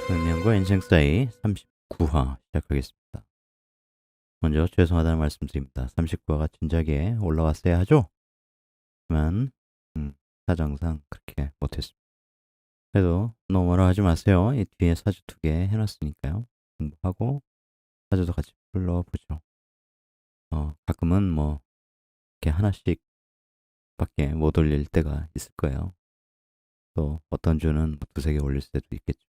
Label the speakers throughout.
Speaker 1: 운명과 인생 사이 39화 시작하겠습니다. 먼저 죄송하다는 말씀드립니다. 39화가 진작에 올라왔어야 하죠? 하지만 사정상 그렇게 못했습니다. 그래도 너무 뭐라 하지 마세요. 이 뒤에 사주 2개 해놨으니까요. 공부하고 사주도 같이 불러보죠. 가끔은 뭐 이렇게 하나씩 밖에 못 올릴 때가 있을 거예요. 또 어떤 주는 뭐 2-3개 올릴 때도 있겠죠.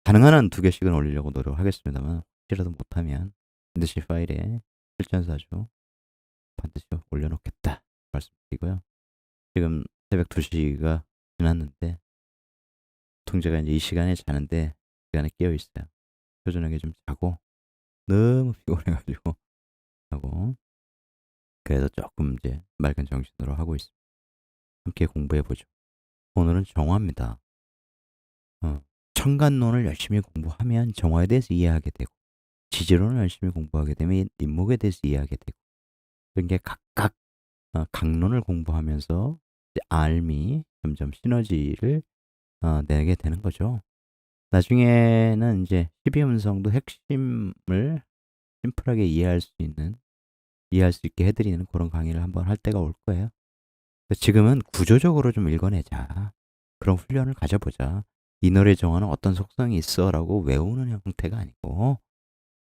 Speaker 1: 가능한 한 2개씩은 올리려고 노력하겠습니다만 혹시라도 못하면 반드시 파일에 실전사주 반드시 올려놓겠다 말씀드리고요. 지금 새벽 2시가 지났는데 통제가 이제 이 시간에 자는데 시간에 깨어 있어요. 표준하게 좀 자고 너무 피곤해가지고 하고 그래도 조금 이제 맑은 정신으로 하고 있습니다. 함께 공부해보죠. 오늘은 정화입니다. 천간론을 열심히 공부하면 정화에 대해서 이해하게 되고 지지론을 열심히 공부하게 되면 인목에 대해서 이해하게 되고 그런 게 각각 강론을 공부하면서 알미 점점 시너지를 내게 되는 거죠. 나중에는 이제 12음성도 핵심을 심플하게 이해할 수 있게 해드리는 그런 강의를 한번 할 때가 올 거예요. 지금은 구조적으로 좀 읽어내자. 그런 훈련을 가져보자. 이 노래 정화는 어떤 속성이 있어 라고 외우는 형태가 아니고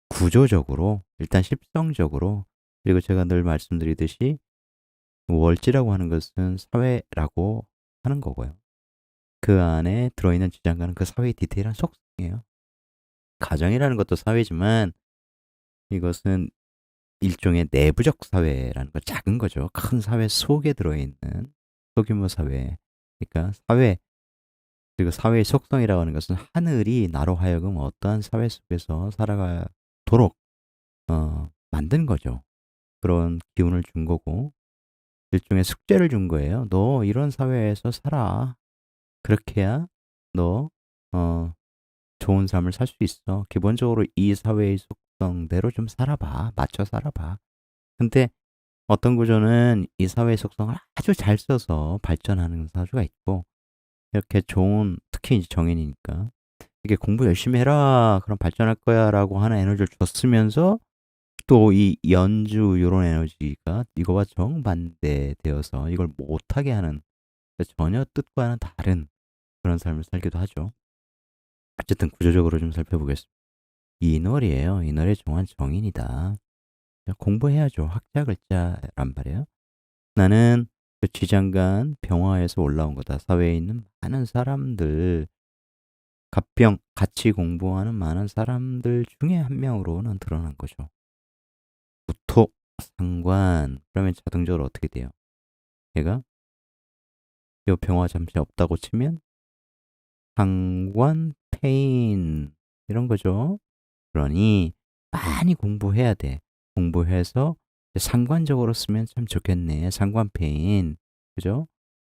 Speaker 1: 구조적으로 일단 십성적으로 그리고 제가 늘 말씀드리듯이 월지라고 하는 것은 사회라고 하는 거고요. 그 안에 들어있는 지장간은 그 사회의 디테일한 속성이에요. 가정이라는 것도 사회지만 이것은 일종의 내부적 사회라는 거, 작은 거죠. 큰 사회 속에 들어있는 소규모 사회. 그러니까 사회, 그리고 사회의 속성이라고 하는 것은 하늘이 나로 하여금 어떠한 사회 속에서 살아가도록 만든 거죠. 그런 기운을 준 거고 일종의 숙제를 준 거예요. 너 이런 사회에서 살아. 그렇게 해야 너 좋은 삶을 살 수 있어. 기본적으로 이 사회의 속성대로 좀 살아봐. 맞춰 살아봐. 근데 어떤 구조는 이 사회의 속성을 아주 잘 써서 발전하는 사주가 있고 이렇게 좋은 특히 이제 정인이니까 이게 공부 열심히 해라. 그럼 발전할 거야 라고 하는 에너지를 줬으면서 또 이 연주 요런 에너지가 이거와 정반대되어서 이걸 못하게 하는 전혀 뜻과는 다른 그런 삶을 살기도 하죠. 어쨌든 구조적으로 좀 살펴보겠습니다. 인월이에요. 인월의 정한 정인이다. 공부해야죠. 학자 글자란 말이에요. 나는 그 지장간 병화에서 올라온 거다. 사회에 있는 많은 사람들, 갑병, 같이 공부하는 많은 사람들 중에 한 명으로는 드러난 거죠. 무토, 상관. 그러면 자동적으로 어떻게 돼요? 얘가 이 병화 잠시 없다고 치면 상관, 페인 이런 거죠. 그러니 많이 공부해야 돼. 공부해서 상관적으로 쓰면 참 좋겠네. 상관페인. 그죠?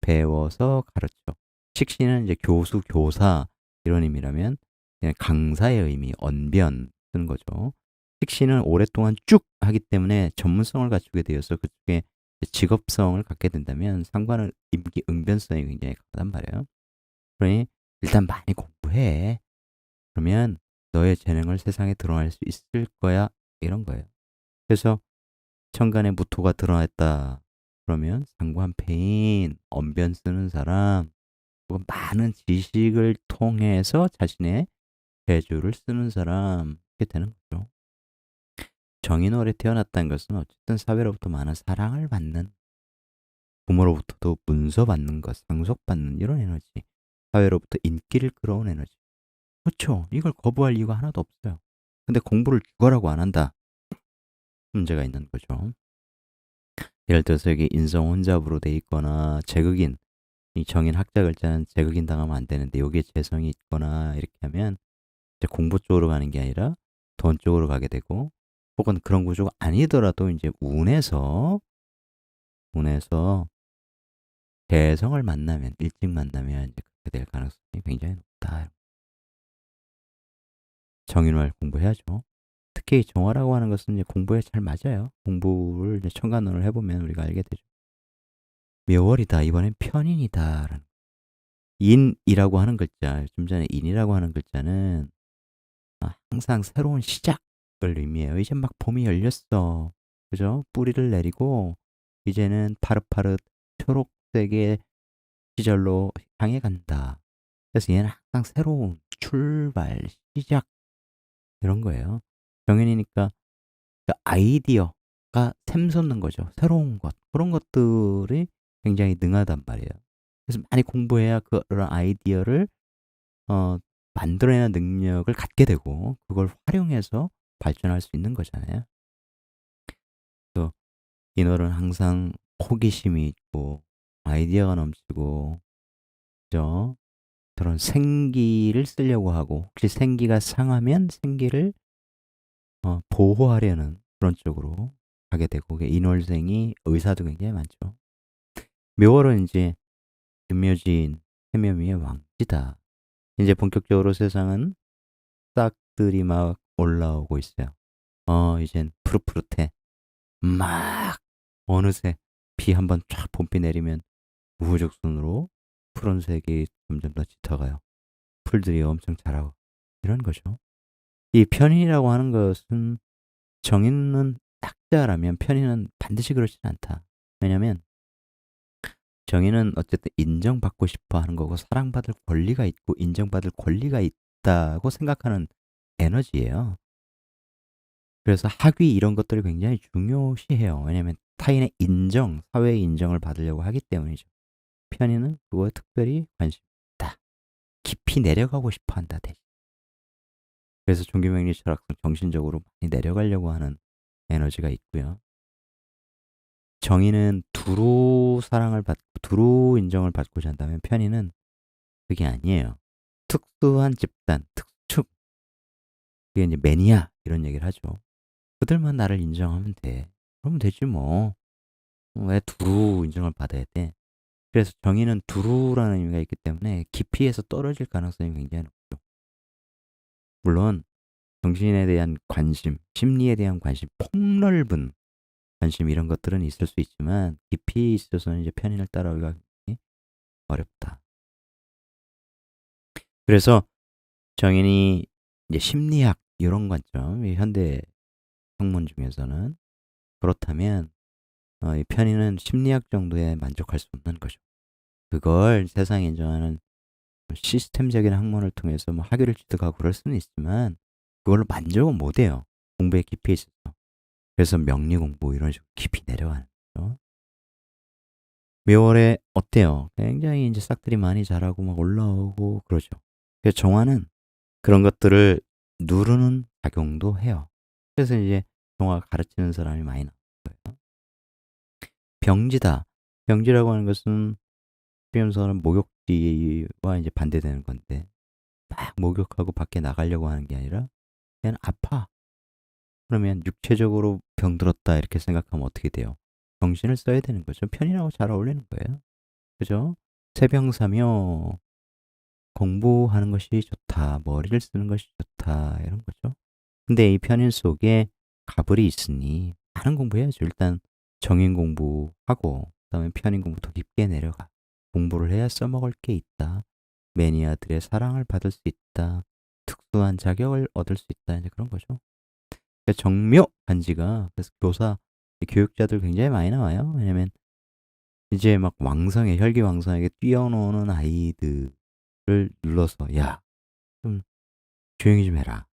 Speaker 1: 배워서 가르쳐. 식신은 이제 교수, 교사 이런 의미라면 그냥 강사의 의미, 언변 쓰는 거죠. 식신은 오랫동안 쭉 하기 때문에 전문성을 갖추게 되어서 그쪽에 직업성을 갖게 된다면 상관은 임기 응변성이 굉장히 강하단 말이에요. 그러니 일단 많이 공부해. 그러면 너의 재능을 세상에 드러낼 수 있을 거야. 이런 거예요. 그래서 천간에 무토가 드러났다. 그러면 상관패인, 언변 쓰는 사람, 혹은 많은 지식을 통해서 자신의 재주를 쓰는 사람, 이렇게 되는 거죠. 정인월에 태어났다는 것은 어쨌든 사회로부터 많은 사랑을 받는, 부모로부터도 문서받는 것, 상속받는 이런 에너지, 사회로부터 인기를 끌어온 에너지. 그렇죠. 이걸 거부할 이유가 하나도 없어요. 근데 공부를 죽어라고 안 한다. 문제가 있는 거죠. 예를 들어서 여기 인성 혼잡으로 돼 있거나 제극인, 이 정인 학자 글자는 제극인 당하면 안 되는데 여기에 재성이 있거나 이렇게 하면 이제 공부 쪽으로 가는 게 아니라 돈 쪽으로 가게 되고 혹은 그런 구조가 아니더라도 이제 운에서 재성을 만나면 일찍 만나면 이제 그렇게 될 가능성이 굉장히 높다. 정인월 공부해야죠. 특히 정화라고 하는 것은 이제 공부에 잘 맞아요. 공부를 이제 천간론을 해보면 우리가 알게 되죠. 묘월이다. 이번엔 편인이다. 인이라고 하는 글자, 좀 전에 인이라고 하는 글자는 항상 새로운 시작을 의미해요. 이제 막 봄이 열렸어. 그죠? 뿌리를 내리고 이제는 파릇파릇 초록색의 시절로 향해 간다. 그래서 얘는 항상 새로운 출발, 시작 이런 거예요. 정인이니까 그 아이디어가 샘솟는 거죠. 새로운 것. 그런 것들이 굉장히 능하단 말이에요. 그래서 많이 공부해야 그런 아이디어를 어 만들어내는 능력을 갖게 되고 그걸 활용해서 발전할 수 있는 거잖아요. 그래서 인월은 항상 호기심이 있고 아이디어가 넘치고 그죠? 그런 생기를 쓰려고 하고 혹시 생기가 상하면 생기를 보호하려는 그런 쪽으로 가게 되고 그게 인월생이 의사도 굉장히 많죠. 묘월은 이제 금묘지인 해묘미의 왕지다. 이제 본격적으로 세상은 싹들이 막 올라오고 있어요. 이젠 푸릇푸릇해. 막 어느새 비 한번 쫙 봄비 내리면 우후죽순으로 푸른색이 점점 더 짙어가요. 풀들이 엄청 자라고 이런 거죠. 이 편인이라고 하는 것은 정의는 학자라면 편의는 반드시 그렇진 않다. 왜냐면 정의는 어쨌든 인정받고 싶어 하는 거고 사랑받을 권리가 있고 인정받을 권리가 있다고 생각하는 에너지예요. 그래서 학위 이런 것들을 굉장히 중요시해요. 왜냐면 타인의 인정, 사회의 인정을 받으려고 하기 때문이죠. 편의는 그거에 특별히 관심이 있다. 깊이 내려가고 싶어 한다. 대신. 그래서 종교명리 철학성 정신적으로 많이 내려가려고 하는 에너지가 있고요. 정의는 두루 사랑을 받고 두루 인정을 받고자 한다면 편의는 그게 아니에요. 특수한 집단, 특축. 그게 이제 매니아 이런 얘기를 하죠. 그들만 나를 인정하면 돼. 그러면 되지 뭐. 왜 두루 인정을 받아야 돼? 그래서 정의는 두루라는 의미가 있기 때문에 깊이에서 떨어질 가능성이 굉장히 높죠. 물론 정신에 대한 관심, 심리에 대한 관심, 폭넓은 관심 이런 것들은 있을 수 있지만 깊이 있어서는 이제 편인을 따라오기가 굉장히 어렵다. 그래서 정인이 이제 심리학 이런 관점, 이 현대 학문 중에서는 그렇다면 이 편인은 심리학 정도에 만족할 수 없는 거죠. 그걸 세상이 인정하는 시스템적인 학문을 통해서 뭐 학위를 취득하고 그럴 수는 있지만 그걸로 만족은 못 해요. 공부에 깊이 있어서. 그래서 명리 공부 이런 식으로 깊이 내려가는 거죠. 묘월에 어때요? 굉장히 이제 싹들이 많이 자라고 막 올라오고 그러죠. 그래서 정화는 그런 것들을 누르는 작용도 해요. 그래서 이제 정화 가르치는 사람이 많이 나와요. 병지다. 병지라고 하는 것은 수염선은 목욕지와 이제 반대되는 건데 막 목욕하고 밖에 나가려고 하는 게 아니라 그냥 아파. 그러면 육체적으로 병들었다 이렇게 생각하면 어떻게 돼요? 정신을 써야 되는 거죠. 편인하고 잘 어울리는 거예요. 그죠? 세병사며 공부하는 것이 좋다. 머리를 쓰는 것이 좋다. 이런 거죠. 근데 이 편인 속에 가불이 있으니 많은 공부해야죠. 일단 정인 공부하고 그다음에 편인 공부 더 깊게 내려가. 공부를 해야 써먹을 게 있다. 매니아들의 사랑을 받을 수 있다. 특수한 자격을 얻을 수 있다. 이제 그런 거죠. 그러니까 정묘 간지가 그래서 교사 교육자들 굉장히 많이 나와요. 왜냐면 이제 막 왕성해 혈기왕성하게 뛰어노는 아이들을 눌러서 야, 좀 조용히 좀 해라.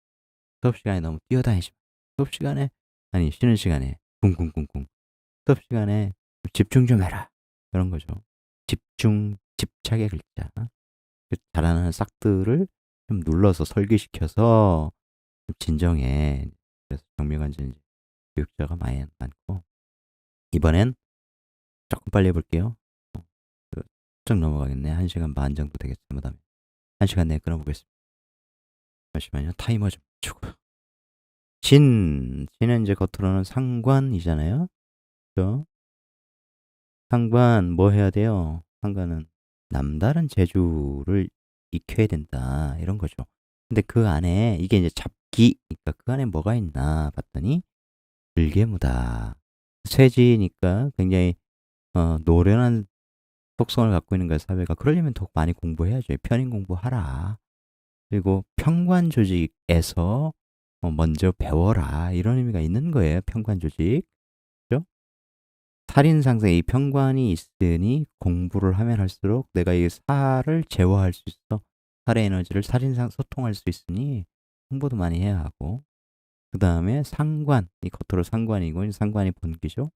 Speaker 1: 수업 시간에 너무 뛰어다니지 마. 수업 시간에 아니 쉬는 시간에 쿵쿵쿵쿵. 수업 시간에 집중 좀 해라. 그런 거죠. 집중, 집착의 글자. 그 잘하는 싹들을 좀 눌러서 설계시켜서 좀 진정해. 그래서 정밀관절 교육자가 많이 많고 이번엔 조금 빨리 해볼게요. 쭉 넘어가겠네. 1시간 반 정도 되겠지. 잘못하면 1시간 내에 끊어보겠습니다. 잠시만요. 타이머 좀 맞추고. 진은 이제 겉으로는 상관이잖아요. 그죠? 상관 뭐 해야 돼요? 상관은 남다른 재주를 익혀야 된다 이런 거죠. 근데 그 안에 이게 이제 잡기, 그러니까 그 안에 뭐가 있나 봤더니 들개무다. 쇠지니까 굉장히 노련한 속성을 갖고 있는 거야, 사회가. 그러려면 더 많이 공부해야죠. 편인 공부하라. 그리고 평관 조직에서 먼저 배워라. 이런 의미가 있는 거예요. 평관 조직. 그죠? 살인 상생 이 평관이 있으니 공부를 하면 할수록 내가 이 살을 제어할 수 있어. 살의 에너지를 살인상 소통할 수 있으니 공부도 많이 해야 하고. 그 다음에 상관, 이 겉으로 상관이고 상관이 본기죠.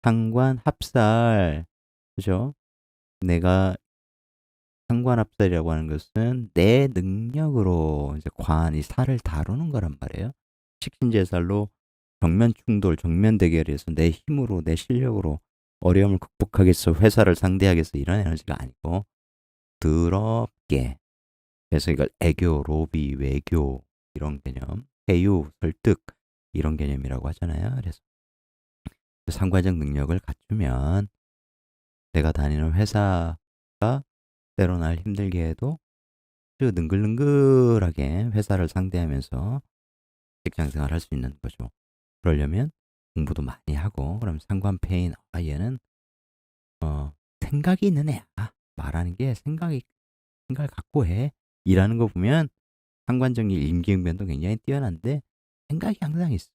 Speaker 1: 상관 합살, 그죠? 내가 상관합살이라고 하는 것은 내 능력으로 이제 이 살을 다루는 거란 말이에요. 식신제살로 정면 충돌, 정면 대결에서 내 힘으로, 내 실력으로 어려움을 극복하겠어, 회사를 상대하겠어, 이런 에너지가 아니고 더럽게. 그래서 이걸 애교, 로비, 외교 이런 개념, 회유, 설득 이런 개념이라고 하잖아요. 그래서 그 상관적 능력을 갖추면 내가 다니는 회사가 때로 날 힘들게 해도 아주 능글능글하게 회사를 상대하면서 직장 생활을 할 수 있는 거죠. 그러려면 공부도 많이 하고, 그럼 상관패인 얘는 생각이 있는 애야. 말하는 게 생각을 갖고 해. 일하는 거 보면 상관적인 임기응변도 굉장히 뛰어난데 생각이 항상 있어.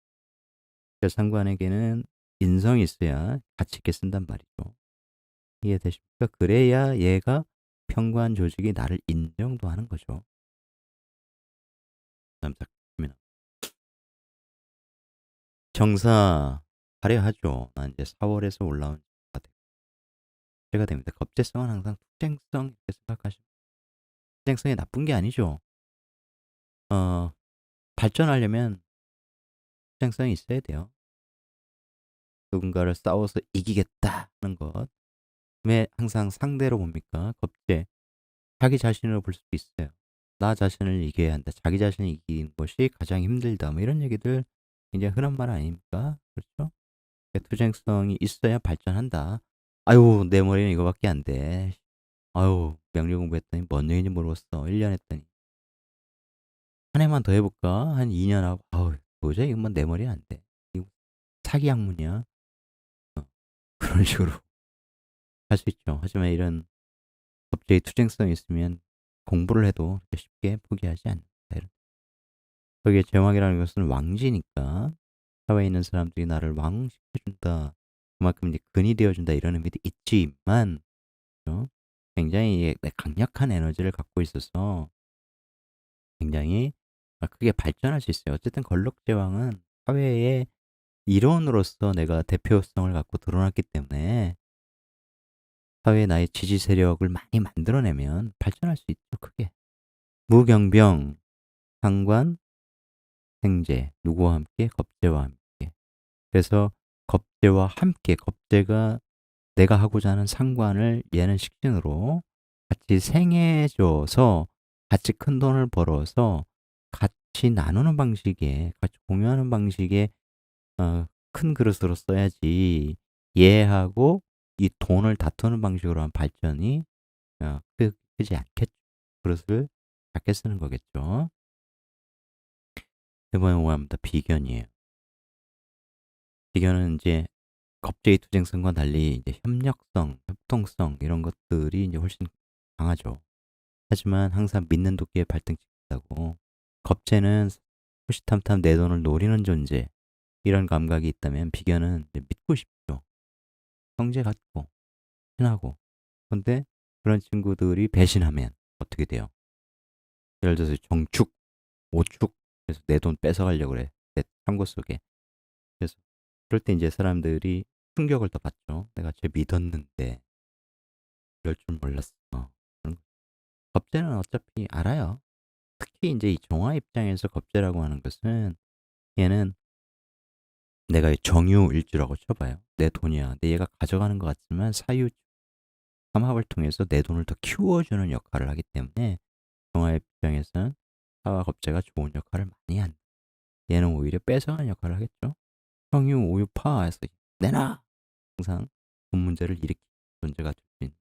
Speaker 1: 그래서 상관에게는 인성이 있어야 가치 있게 쓴단 말이죠. 이해되십니까? 그래야 얘가 평관 조직이 나를 인정도 하는 거죠. 다음 딱 보면 정사 발휘하죠. 난 이제 4월에서 올라온 제가 됩니다. 겁재성은 항상 투쟁성 이렇게 생각하시면 투쟁성이 나쁜 게 아니죠. 어, 발전하려면 투쟁성이 있어야 돼요. 누군가를 싸워서 이기겠다는 것. 왜 항상 상대로 봅니까? 겁재. 자기 자신으로 볼 수도 있어요. 나 자신을 이겨야 한다. 자기 자신을 이기는 것이 가장 힘들다. 뭐 이런 얘기들 굉장히 흔한 말 아닙니까? 그렇죠? 투쟁성이 있어야 발전한다. 아유, 내 머리는 이거밖에 안 돼. 아유, 명리 공부했더니 뭔 얘기인지 모르겠어. 1년 했더니. 한 해만 더 해볼까? 한 2년 하고, 아우, 도저히 이건 내 머리는 안 돼. 이거 사기 학문이야. 그런 식으로 할 수 있죠. 하지만 이런 갑자기 투쟁성이 있으면 공부를 해도 그렇게 쉽게 포기하지 않는다. 거기에 제왕이라는 것은 왕지니까 사회에 있는 사람들이 나를 왕시켜준다. 그만큼 이제 근이 되어준다. 이런 의미도 있지만, 그죠? 굉장히 강력한 에너지를 갖고 있어서 굉장히 크게 발전할 수 있어요. 어쨌든 걸럭제왕은 사회의 일원으로서 내가 대표성을 갖고 드러났기 때문에 사회에 나의 지지 세력을 많이 만들어내면 발전할 수 있죠. 크게. 무경병, 상관, 생재, 누구와 함께? 겁재와 함께. 그래서 겁재와 함께, 겁재가 내가 하고자 하는 상관을 얘는 식신으로 같이 생해줘서 같이 큰 돈을 벌어서 같이 나누는 방식에, 같이 공유하는 방식의 큰 그릇으로 써야지 얘하고 이 돈을 다투는 방식으로 한 발전이 크지 않겠죠. 그릇을 작게 쓰는 거겠죠. 이번에 오합니다. 비견이에요. 비견은 이제 겁제의 투쟁성과 달리 이제 협력성, 협동성 이런 것들이 이제 훨씬 강하죠. 하지만 항상 믿는 도끼에 발등 찍힌다고. 겁제는 호시탐탐 내 돈을 노리는 존재 이런 감각이 있다면 비견은 이제 믿고 싶죠. 형제 같고 친하고. 근데 그런 친구들이 배신하면 어떻게 돼요? 예를 들어서 정축, 오축 그래서 내 돈 뺏어가려고 그래. 내 창고 속에. 그래서 그럴 때 이제 사람들이 충격을 더 받죠. 내가 쟤 믿었는데 이럴 줄 몰랐어. 겁재는 어차피 알아요. 특히 이제 이 종화 입장에서 겁재라고 하는 것은 얘는 내가 정유일주라고 쳐봐요. 내 돈이야. 근데 얘가 가져가는 것 같지만 사유 삼합을 통해서 내 돈을 더 키워주는 역할을 하기 때문에 종화 입장에서는 사와 겁재가 좋은 역할을 많이 한다. 얘는 오히려 뺏어가는 역할을 하겠죠. 정유 오유파에서 내놔 항상 돈 문제를 일으키는 존재가 될 수 있는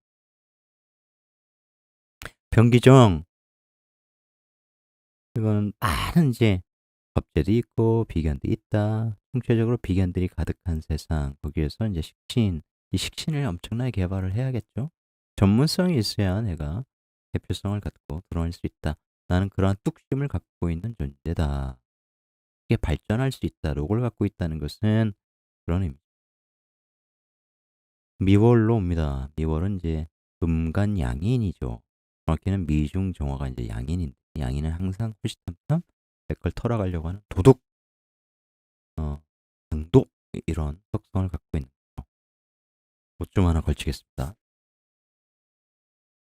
Speaker 1: 병기정. 이거는 많은 이제 겁재도 있고 비견도 있다. 총체적으로 비견들이 가득한 세상. 거기에서 이제 식신, 이 식신을 엄청나게 개발을 해야겠죠. 전문성이 있어야 내가 대표성을 갖고 드러낼 수 있다. 나는 그러한 뚝심을 갖고 있는 존재다. 이게 발전할 수 있다. 록을 갖고 있다는 것은 그런 의미. 미월로 옵니다. 미월은 이제 음간양인이죠. 정확히는 미중정화가 이제 양인인데, 양인은 항상 호시탐탐 내 걸 털어가려고 하는 도둑, 강도, 이런 특성을 갖고 있는 거죠. 옷 좀 하나 걸치겠습니다.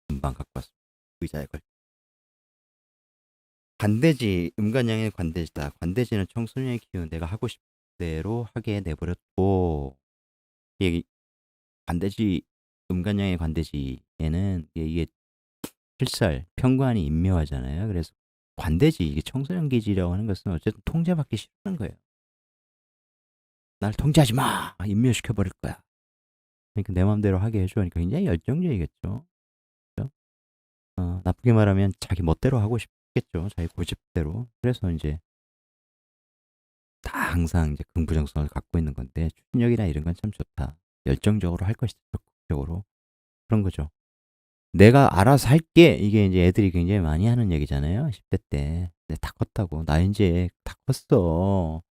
Speaker 1: 금방 갖고 왔습니다. 의자에 걸. 관대지, 음간양의 관대지다. 관대지는 청소년의 기운, 내가 하고 싶은 대로 하게 내버려둬. 이게 관대지, 음간양의 관대지에는 이게 필살, 편관이 임묘하잖아요. 그래서 관대지, 이게 청소년 기질이라고 하는 것은 어쨌든 통제받기 싫다는 거예요. 날 통제하지 마! 임묘시켜버릴 거야. 그러니까 내 마음대로 하게 해주니까 굉장히 열정적이겠죠. 그죠? 나쁘게 말하면 자기 멋대로 하고 싶겠죠. 자기 고집대로. 그래서 이제 다 항상 이제 긍부정성을 갖고 있는 건데, 추진력이나 이런 건 참 좋다. 열정적으로 할 것이다. 적극적으로. 그런 거죠. 내가 알아서 할게. 이게 이제 애들이 굉장히 많이 하는 얘기잖아요. 10대 때. 근데 다 컸다고. 나 이제 다 컸어.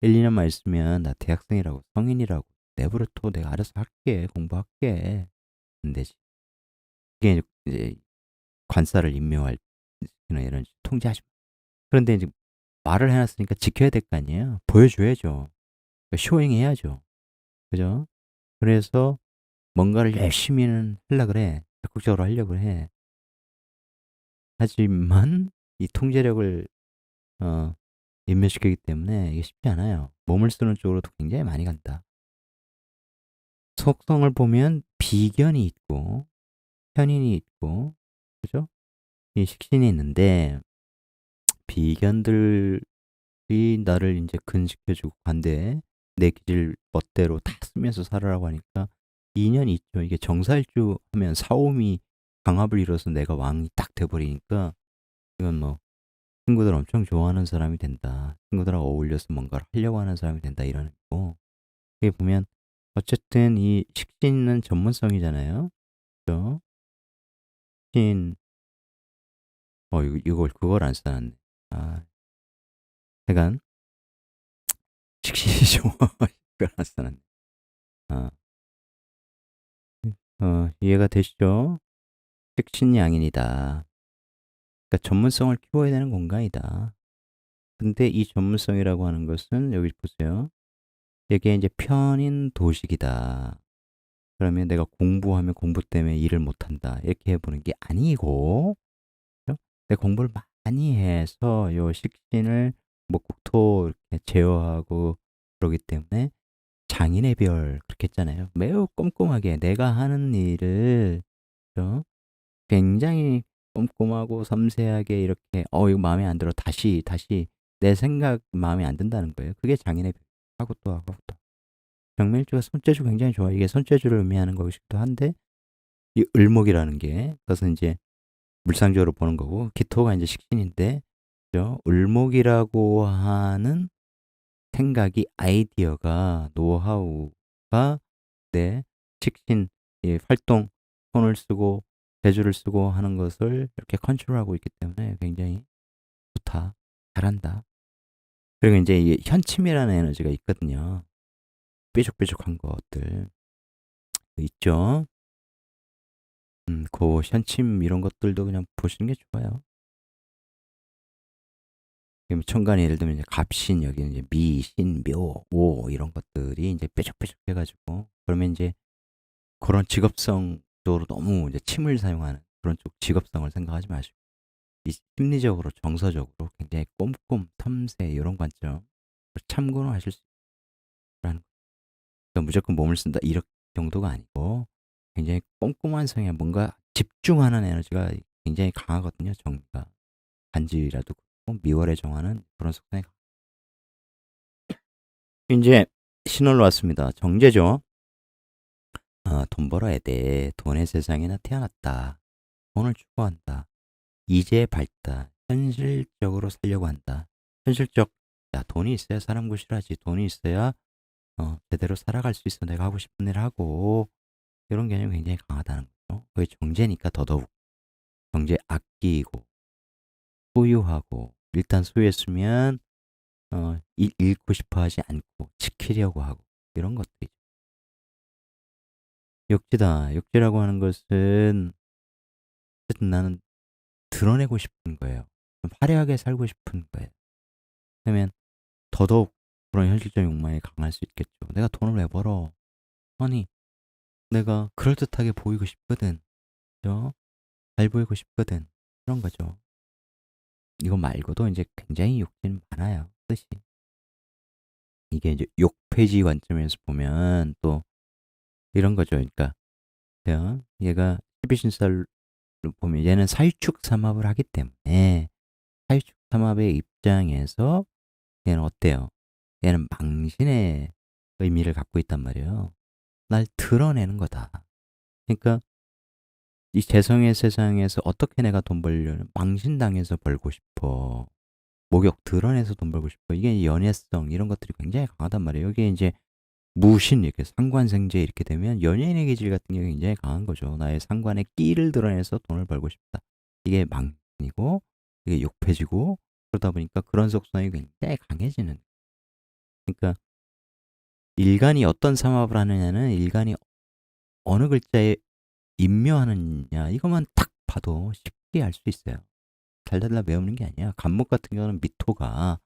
Speaker 1: 1, 2년만 있으면 나 대학생이라고, 성인이라고. 내버려둬. 내가 알아서 할게. 공부할게. 안 되지. 이게 이제 관사를 임묘할 이런 통제하지 마. 그런데 이제 말을 해놨으니까 지켜야 될 거 아니에요. 보여줘야죠. 그러니까 쇼잉해야죠. 그죠? 그래서 뭔가를 열심히는 하려고 그래. 적극적으로 하려고 해. 하지만 이 통제력을 인멸시키기 때문에 이게 쉽지 않아요. 몸을 쓰는 쪽으로도 굉장히 많이 간다. 속성을 보면 비견이 있고 편인이 있고, 그죠? 이 식신이 있는데, 비견들이 나를 이제 근식해주고 관대, 내 기질 멋대로 다 쓰면서 살아라고 하니까 인연이 있죠. 이게 정사일주 하면 사오미 강압을 이뤄서 내가 왕이 딱 돼버리니까, 이건 뭐 친구들 엄청 좋아하는 사람이 된다. 친구들하고 어울려서 뭔가를 하려고 하는 사람이 된다. 이런 거고. 이게 보면 어쨌든 이 식신은 전문성이잖아요. 그죠? 식신, 그걸 안 써놨네. 아, 하여간, 식신이 좋아. 이걸 안 써놨네. 아, 이해가 되시죠? 식신양인이다. 그러니까 전문성을 키워야 되는 공간이다. 근데 이 전문성이라고 하는 것은 여기 보세요. 이게 이제 편인 도식이다. 그러면 내가 공부하면 공부 때문에 일을 못한다. 이렇게 해보는 게 아니고, 그죠? 내가 공부를 많이 해서 요 식신을 목국토 이렇게 제어하고 그러기 때문에 장인의 별 그렇게 했잖아요. 매우 꼼꼼하게 내가 하는 일을, 그죠? 굉장히 꼼꼼하고 섬세하게 이렇게 이거 마음에 안 들어. 다시 내 생각 마음에 안 든다는 거예요. 그게 장인의 별. 하고 또 하고 또. 정밀주가 손재주 굉장히 좋아. 이게 손재주를 의미하는 것이기도 한데, 이 을목이라는 게 그것은 이제 물상적으로 보는 거고, 기토가 이제 식신인데, 그죠? 을목이라고 하는 생각이, 아이디어가, 노하우가 내 식신, 이 활동, 손을 쓰고 재주를 쓰고 하는 것을 이렇게 컨트롤하고 있기 때문에 굉장히 좋다. 잘한다. 그리고 이제 이 현침이라는 에너지가 있거든요. 뾰족뾰족한 것들 있죠. 그 현침 이런 것들도 그냥 보시는 게 좋아요. 천간에 예를 들면 이제 갑신, 여기는 이제 미, 신, 묘, 오 이런 것들이 이제 뾰족뾰족 해가지고, 그러면 이제 그런 직업성 쪽으로 너무 이제 침을 사용하는 그런 쪽 직업성을 생각하지 마시고, 이 심리적으로 정서적으로 굉장히 꼼꼼, 탐색 이런 관점 참고는 하실 수 있다는, 그러니까 무조건 몸을 쓴다 이런 정도가 아니고, 굉장히 꼼꼼한 성향, 뭔가 집중하는 에너지가 굉장히 강하거든요. 정가 간지라도 그렇고, 미월의 정화는 그런 속성이 이제 신월로 왔습니다. 정제죠. 돈 벌어야 돼. 돈의 세상에 나 태어났다. 돈을 추구한다. 이제 밝다. 현실적으로 살려고 한다. 현실적. 야, 돈이 있어야 사람 구실하지. 돈이 있어야 제대로 살아갈 수 있어. 내가 하고 싶은 일 하고. 이런 개념이 굉장히 강하다는 거죠. 거죠. 그게 정제니까 더더욱 정제 아끼고 소유하고 일단 소유했으면 잃고 싶어 하지 않고 지키려고 하고 이런 것들이죠. 욕지다. 욕지라고 하는 것은 어쨌든 나는 드러내고 싶은 거예요. 좀 화려하게 살고 싶은 거예요. 그러면 더더욱 그런 현실적 욕망이 강할 수 있겠죠. '내가 돈을 왜 벌어?' 아니 내가 그럴듯하게 보이고 싶거든. 그죠? 잘 보이고 싶거든. 그런 거죠. 이거 말고도 이제 굉장히 욕심이 많아요, 뜻이. 이게 이제 욕폐지 관점에서 보면 또 이런 거죠. 그러니까 얘가 12신살로 보면 얘는 살축삼합을 하기 때문에 살축삼합의 입장에서 얘는 어때요? 얘는 망신의 의미를 갖고 있단 말이에요. 날 드러내는 거다. 그러니까 이 재성의 세상에서 어떻게 내가 돈 벌려면 망신당해서 벌고 싶어. 목욕 드러내서 돈 벌고 싶어. 이게 연애성 이런 것들이 굉장히 강하단 말이에요. 여기에 이제 무신 이렇게 상관생제 이렇게 되면 연예인의 기질 같은 게 굉장히 강한 거죠. 나의 상관의 끼를 드러내서 돈을 벌고 싶다. 이게 망신이고 이게 욕해지고 그러다 보니까 그런 속성이 굉장히 강해지는. 그러니까 일간이 어떤 삼합을 하느냐는 일간이 어느 글자에 임묘하느냐 이것만 딱 봐도 쉽게 알 수 있어요. 달달달 외우는 게 아니야. 간목 같은 경우는 미토가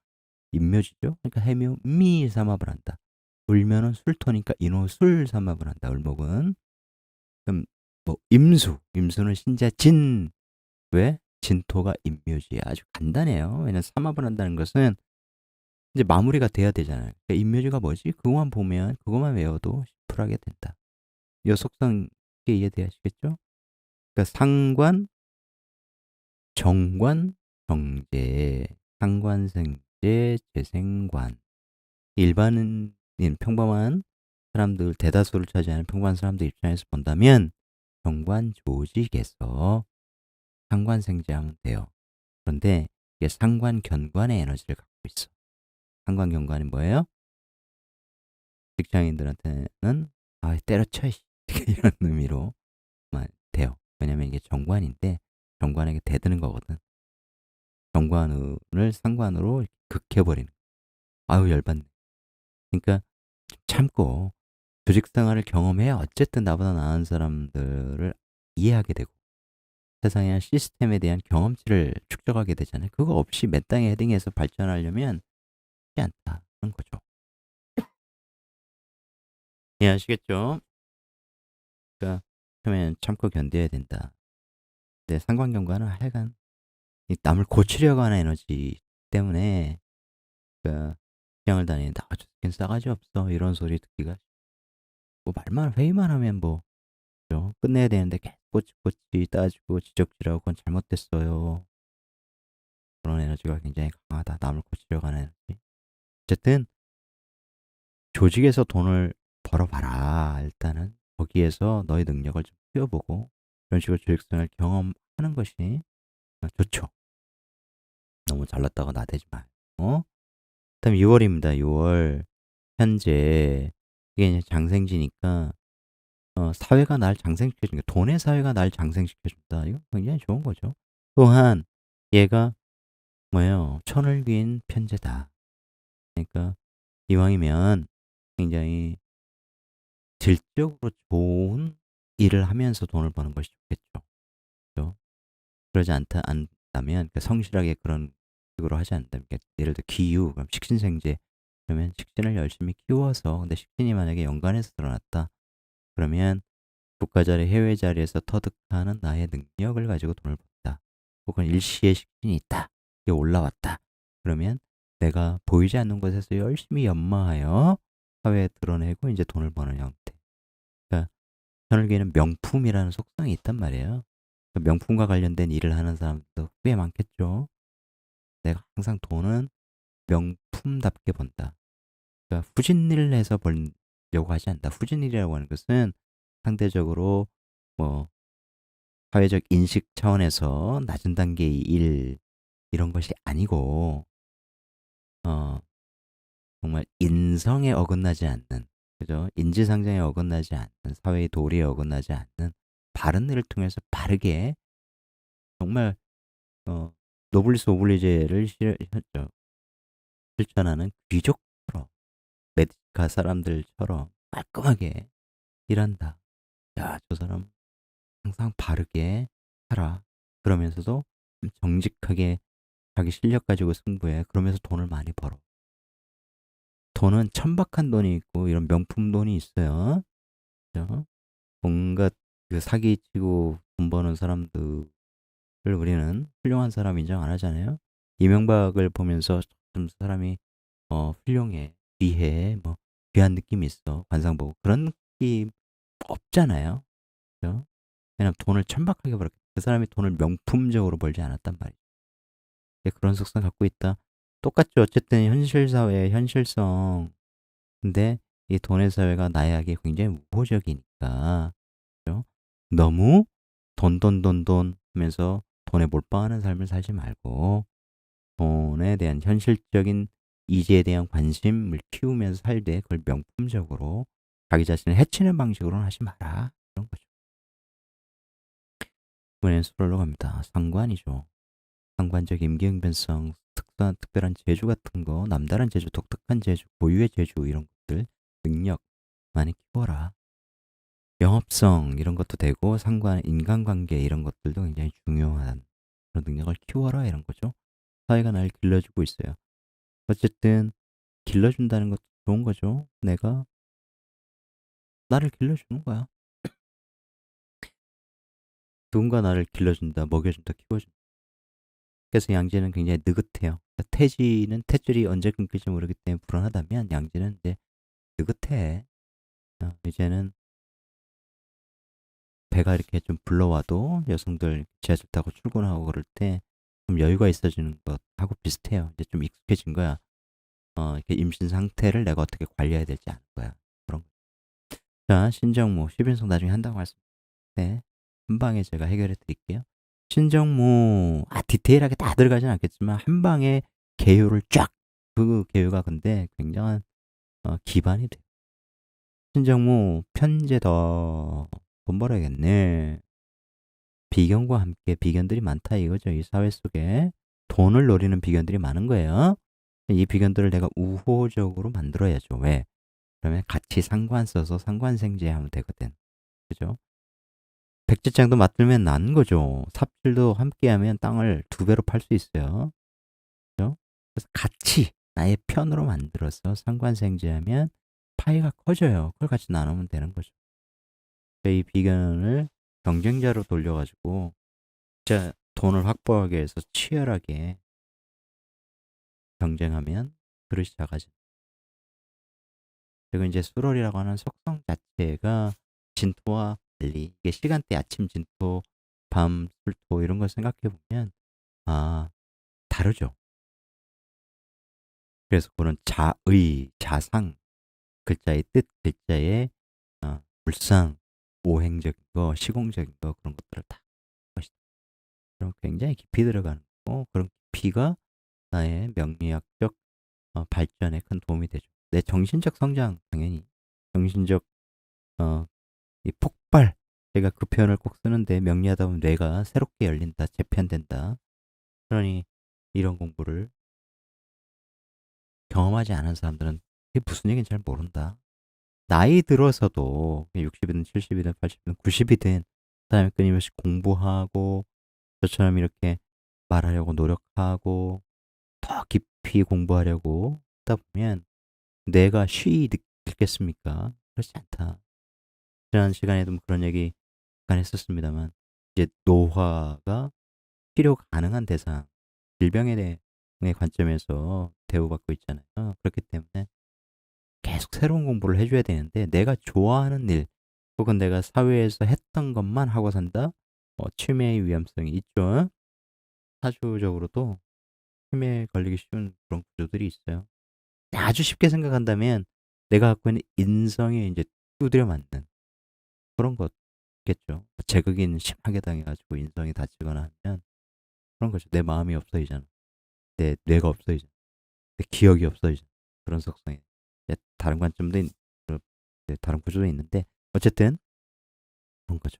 Speaker 1: 임묘지죠. 그러니까 해묘 미 삼합을 한다. 울면은 술토니까 인호 술 삼합을 한다. 을목은. 그럼 뭐 임수는 신자 진. 왜? 진토가 임묘지야. 아주 간단해요. 왜냐면 삼합을 한다는 것은 이제 마무리가 돼야 되잖아요. 그러니까 임묘지가 뭐지? 그것만 보면 그것만 외워도 심플하게 된다. 이 속성 쉽게 이해되시겠죠? 그러니까 상관, 정관, 정제, 상관생제, 재생관. 일반인, 평범한 사람들, 대다수를 차지하는 평범한 사람들 입장에서 본다면 정관 조직에서 상관생제하면 돼요. 그런데 이게 상관견관의 에너지를 갖고 있어. 상관견관이 뭐예요? 직장인들한테는 때려쳐 이런 의미로 돼요. 왜냐면 이게 정관인데 정관에게 대드는 거거든. 정관을 상관으로 극해버리는. 아유 열받네. 그러니까 참고 조직 생활을 경험해야 어쨌든 나보다 나은 사람들을 이해하게 되고 세상의 시스템에 대한 경험치를 축적하게 되잖아요. 그거 없이 맨땅에 헤딩해서 발전하려면 쉽지 않다. 그런 거죠. 이해하시겠죠? 그러니까 처음에는 참고 견뎌야 된다. 근데 상관경과는 하여간 이 남을 고치려고 하는 에너지 때문에 그러니까 직장을 다니는데 저 새끼는 싸가지 없어 이런 소리 듣기가 뭐 말만 회의만 하면 뭐 그죠? 끝내야 되는데 계속 꼬치꼬치 따지고 지적질하고 그건 잘못됐어요. 그런 에너지가 굉장히 강하다. 남을 고치려고 하는 에너지. 어쨌든 조직에서 돈을 벌어봐라. 일단은 거기에서 너의 능력을 좀 키워보고 이런 식으로 조직성을 경험하는 것이 좋죠. 너무 잘났다고 나대지 말고. 그다음 6월입니다. 6월 현재 이게 이제 장생지니까 사회가 날 장생시켜준다. 돈의 사회가 날 장생시켜준다. 이거 굉장히 좋은 거죠. 또한 얘가 뭐예요? 천을 귀인 편제다. 그러니까 이왕이면 굉장히 질적으로 좋은 일을 하면서 돈을 버는 것이 좋겠죠. 그죠? 그러지 않다면 성실하게 그런 식으로 하지 않다면 예를 들어 기유, 그럼 식신생재 그러면 식신을 열심히 키워서 근데 식신이 만약에 연간에서 드러났다. 그러면 국가 자리, 해외 자리에서 터득하는 나의 능력을 가지고 돈을 번다. 혹은 일시에 식신이 있다. 이게 올라왔다. 그러면 내가 보이지 않는 곳에서 열심히 연마하여 사회에 드러내고 이제 돈을 버는 형태. 그러니까 현울계는 명품이라는 속성이 있단 말이에요. 명품과 관련된 일을 하는 사람도 꽤 많겠죠. 내가 항상 돈은 명품답게 번다. 그러니까 후진 일을 해서 벌려고 하지 않는다. 후진 일이라고 하는 것은 상대적으로 뭐 사회적 인식 차원에서 낮은 단계의 일 이런 것이 아니고 어 정말 인성에 어긋나지 않는 그죠? 인지상정에 어긋나지 않는 사회의 도리에 어긋나지 않는 바른 일을 통해서 바르게 정말 어 노블리스 오블리제를 실천하는 귀족처럼 메디카 사람들처럼 깔끔하게 일한다. '야 저 사람 항상 바르게 살아.' 그러면서도 정직하게 자기 실력 가지고 승부해. 그러면서 돈을 많이 벌어. 돈은 천박한 돈이 있고 이런 명품 돈이 있어요. 그죠? 온갖 그 사기치고 돈 버는 사람들을 우리는 훌륭한 사람 인정 안 하잖아요. 이명박을 보면서 좀 사람이 훌륭해, 귀해, 뭐 귀한 느낌이 있어. 관상 보고 그런 느낌 없잖아요. 그죠? 왜냐면 돈을 천박하게 벌었기 그 사람이 돈을 명품적으로 벌지 않았단 말이에요. 그런 속성 갖고 있다. 똑같죠. 어쨌든 현실 사회의 현실성. 근데 이 돈의 사회가 나에게 굉장히 우호적이니까. 그죠? 너무 돈, 돈, 돈, 돈 하면서 돈에 몰빵하는 삶을 살지 말고 돈에 대한 현실적인 이지에 대한 관심을 키우면서 살되 그걸 명품적으로 자기 자신을 해치는 방식으로는 하지 마라. 그런 거죠. 이번엔 수월로 갑니다. 상관이죠. 상관적 임기응변성, 특별한 재주 같은 거, 남다른 재주, 독특한 재주, 고유의 재주 이런 것들, 능력 많이 키워라. 영업성 이런 것도 되고 상관, 인간관계 이런 것들도 굉장히 중요한 그런 능력을 키워라 이런 거죠. 사회가 날 길러주고 있어요. 어쨌든 길러준다는 것도 좋은 거죠. 내가 나를 길러주는 거야. 누군가 나를 길러준다, 먹여준다, 키워준다. 그래서 양지는 굉장히 느긋해요. 태지는 탯줄이 언제 끊길지 모르기 때문에 불안하다면 양지는 이제 느긋해. 이제는 배가 이렇게 좀 불러와도 여성들 지하철 타고 출근하고 그럴 때 좀 여유가 있어지는 것하고 비슷해요. 이제 좀 익숙해진 거야. 이렇게 임신 상태를 내가 어떻게 관리해야 될지 아는 거야. 그런 거. 자, 신정무, 10인석 나중에 한다고 말씀. 네. 한 방에 제가 해결해 드릴게요. 신정무, 디테일하게 다 들어가진 않겠지만, 한 방에 개요를 쫙, 그 개요가 근데 굉장한, 기반이 돼요. 신정무, 편제 돈 벌어야겠네. 비견과 함께 비견들이 많다 이거죠. 이 사회 속에. 돈을 노리는 비견들이 많은 거예요. 이 비견들을 내가 우호적으로 만들어야죠. 왜? 그러면 같이 상관 써서 상관생제하면 되거든. 그죠? 백지장도 맞들면 난 거죠. 삽질도 함께하면 땅을 2배로 팔 수 있어요. 그죠? 그래서 같이 나의 편으로 만들어서 상관생제하면 파이가 커져요. 그걸 같이 나누면 되는 거죠. 이 비견을 경쟁자로 돌려가지고 진짜 돈을 확보하기 위해서 치열하게 경쟁하면 그릇이 작아져. 그리고 이제 수월이라고 하는 속성 자체가 진토와 달리 이게 시간대 아침 진토, 밤 술토 이런 걸 생각해 보면 다르죠. 그래서 그런 자의, 자상 글자의 뜻, 글자의 불상, 오행적인 거, 시공적인 거 그런 것들을 다 것이다. 그럼 굉장히 깊이 들어가는 거 그런 깊이가 나의 명리학적 발전에 큰 도움이 되죠. 내 정신적 성장 당연히 정신적 이 폭발 제가 그 표현을 꼭 쓰는데 명리하다 보면 뇌가 새롭게 열린다, 재편된다. 그러니 이런 공부를 경험하지 않은 사람들은 이게 무슨 얘기인지 잘 모른다. 나이 들어서도 60이든 70이든 80이든 90이든 그다음에 끊임없이 공부하고 저처럼 이렇게 말하려고 노력하고 더 깊이 공부하려고 하다 보면 뇌가 쉬이 느끼겠습니까? 그렇지 않다. 지난 시간에도 뭐 그런 얘기 잠깐 했었습니다만 이제 노화가 치료 가능한 대상, 질병에 대해 관점에서 대우받고 있잖아요. 그렇기 때문에 계속 새로운 공부를 해줘야 되는데 내가 좋아하는 일 혹은 내가 사회에서 했던 것만 하고 산다? 치매의 위험성이 있죠. 사주적으로도 치매에 걸리기 쉬운 그런 구조들이 있어요. 아주 쉽게 생각한다면 내가 갖고 있는 인성에 이제 두드려 맞는 그런 거겠죠. 제극인 심하게 당해가지고 인성이 다치거나 하면 그런 거죠. 내 마음이 없어지잖아. 내 뇌가 없어지잖아. 내 기억이 없어지잖아. 그런 속성에 다른 관점도 다른 구조도 있는데 어쨌든 그런 거죠.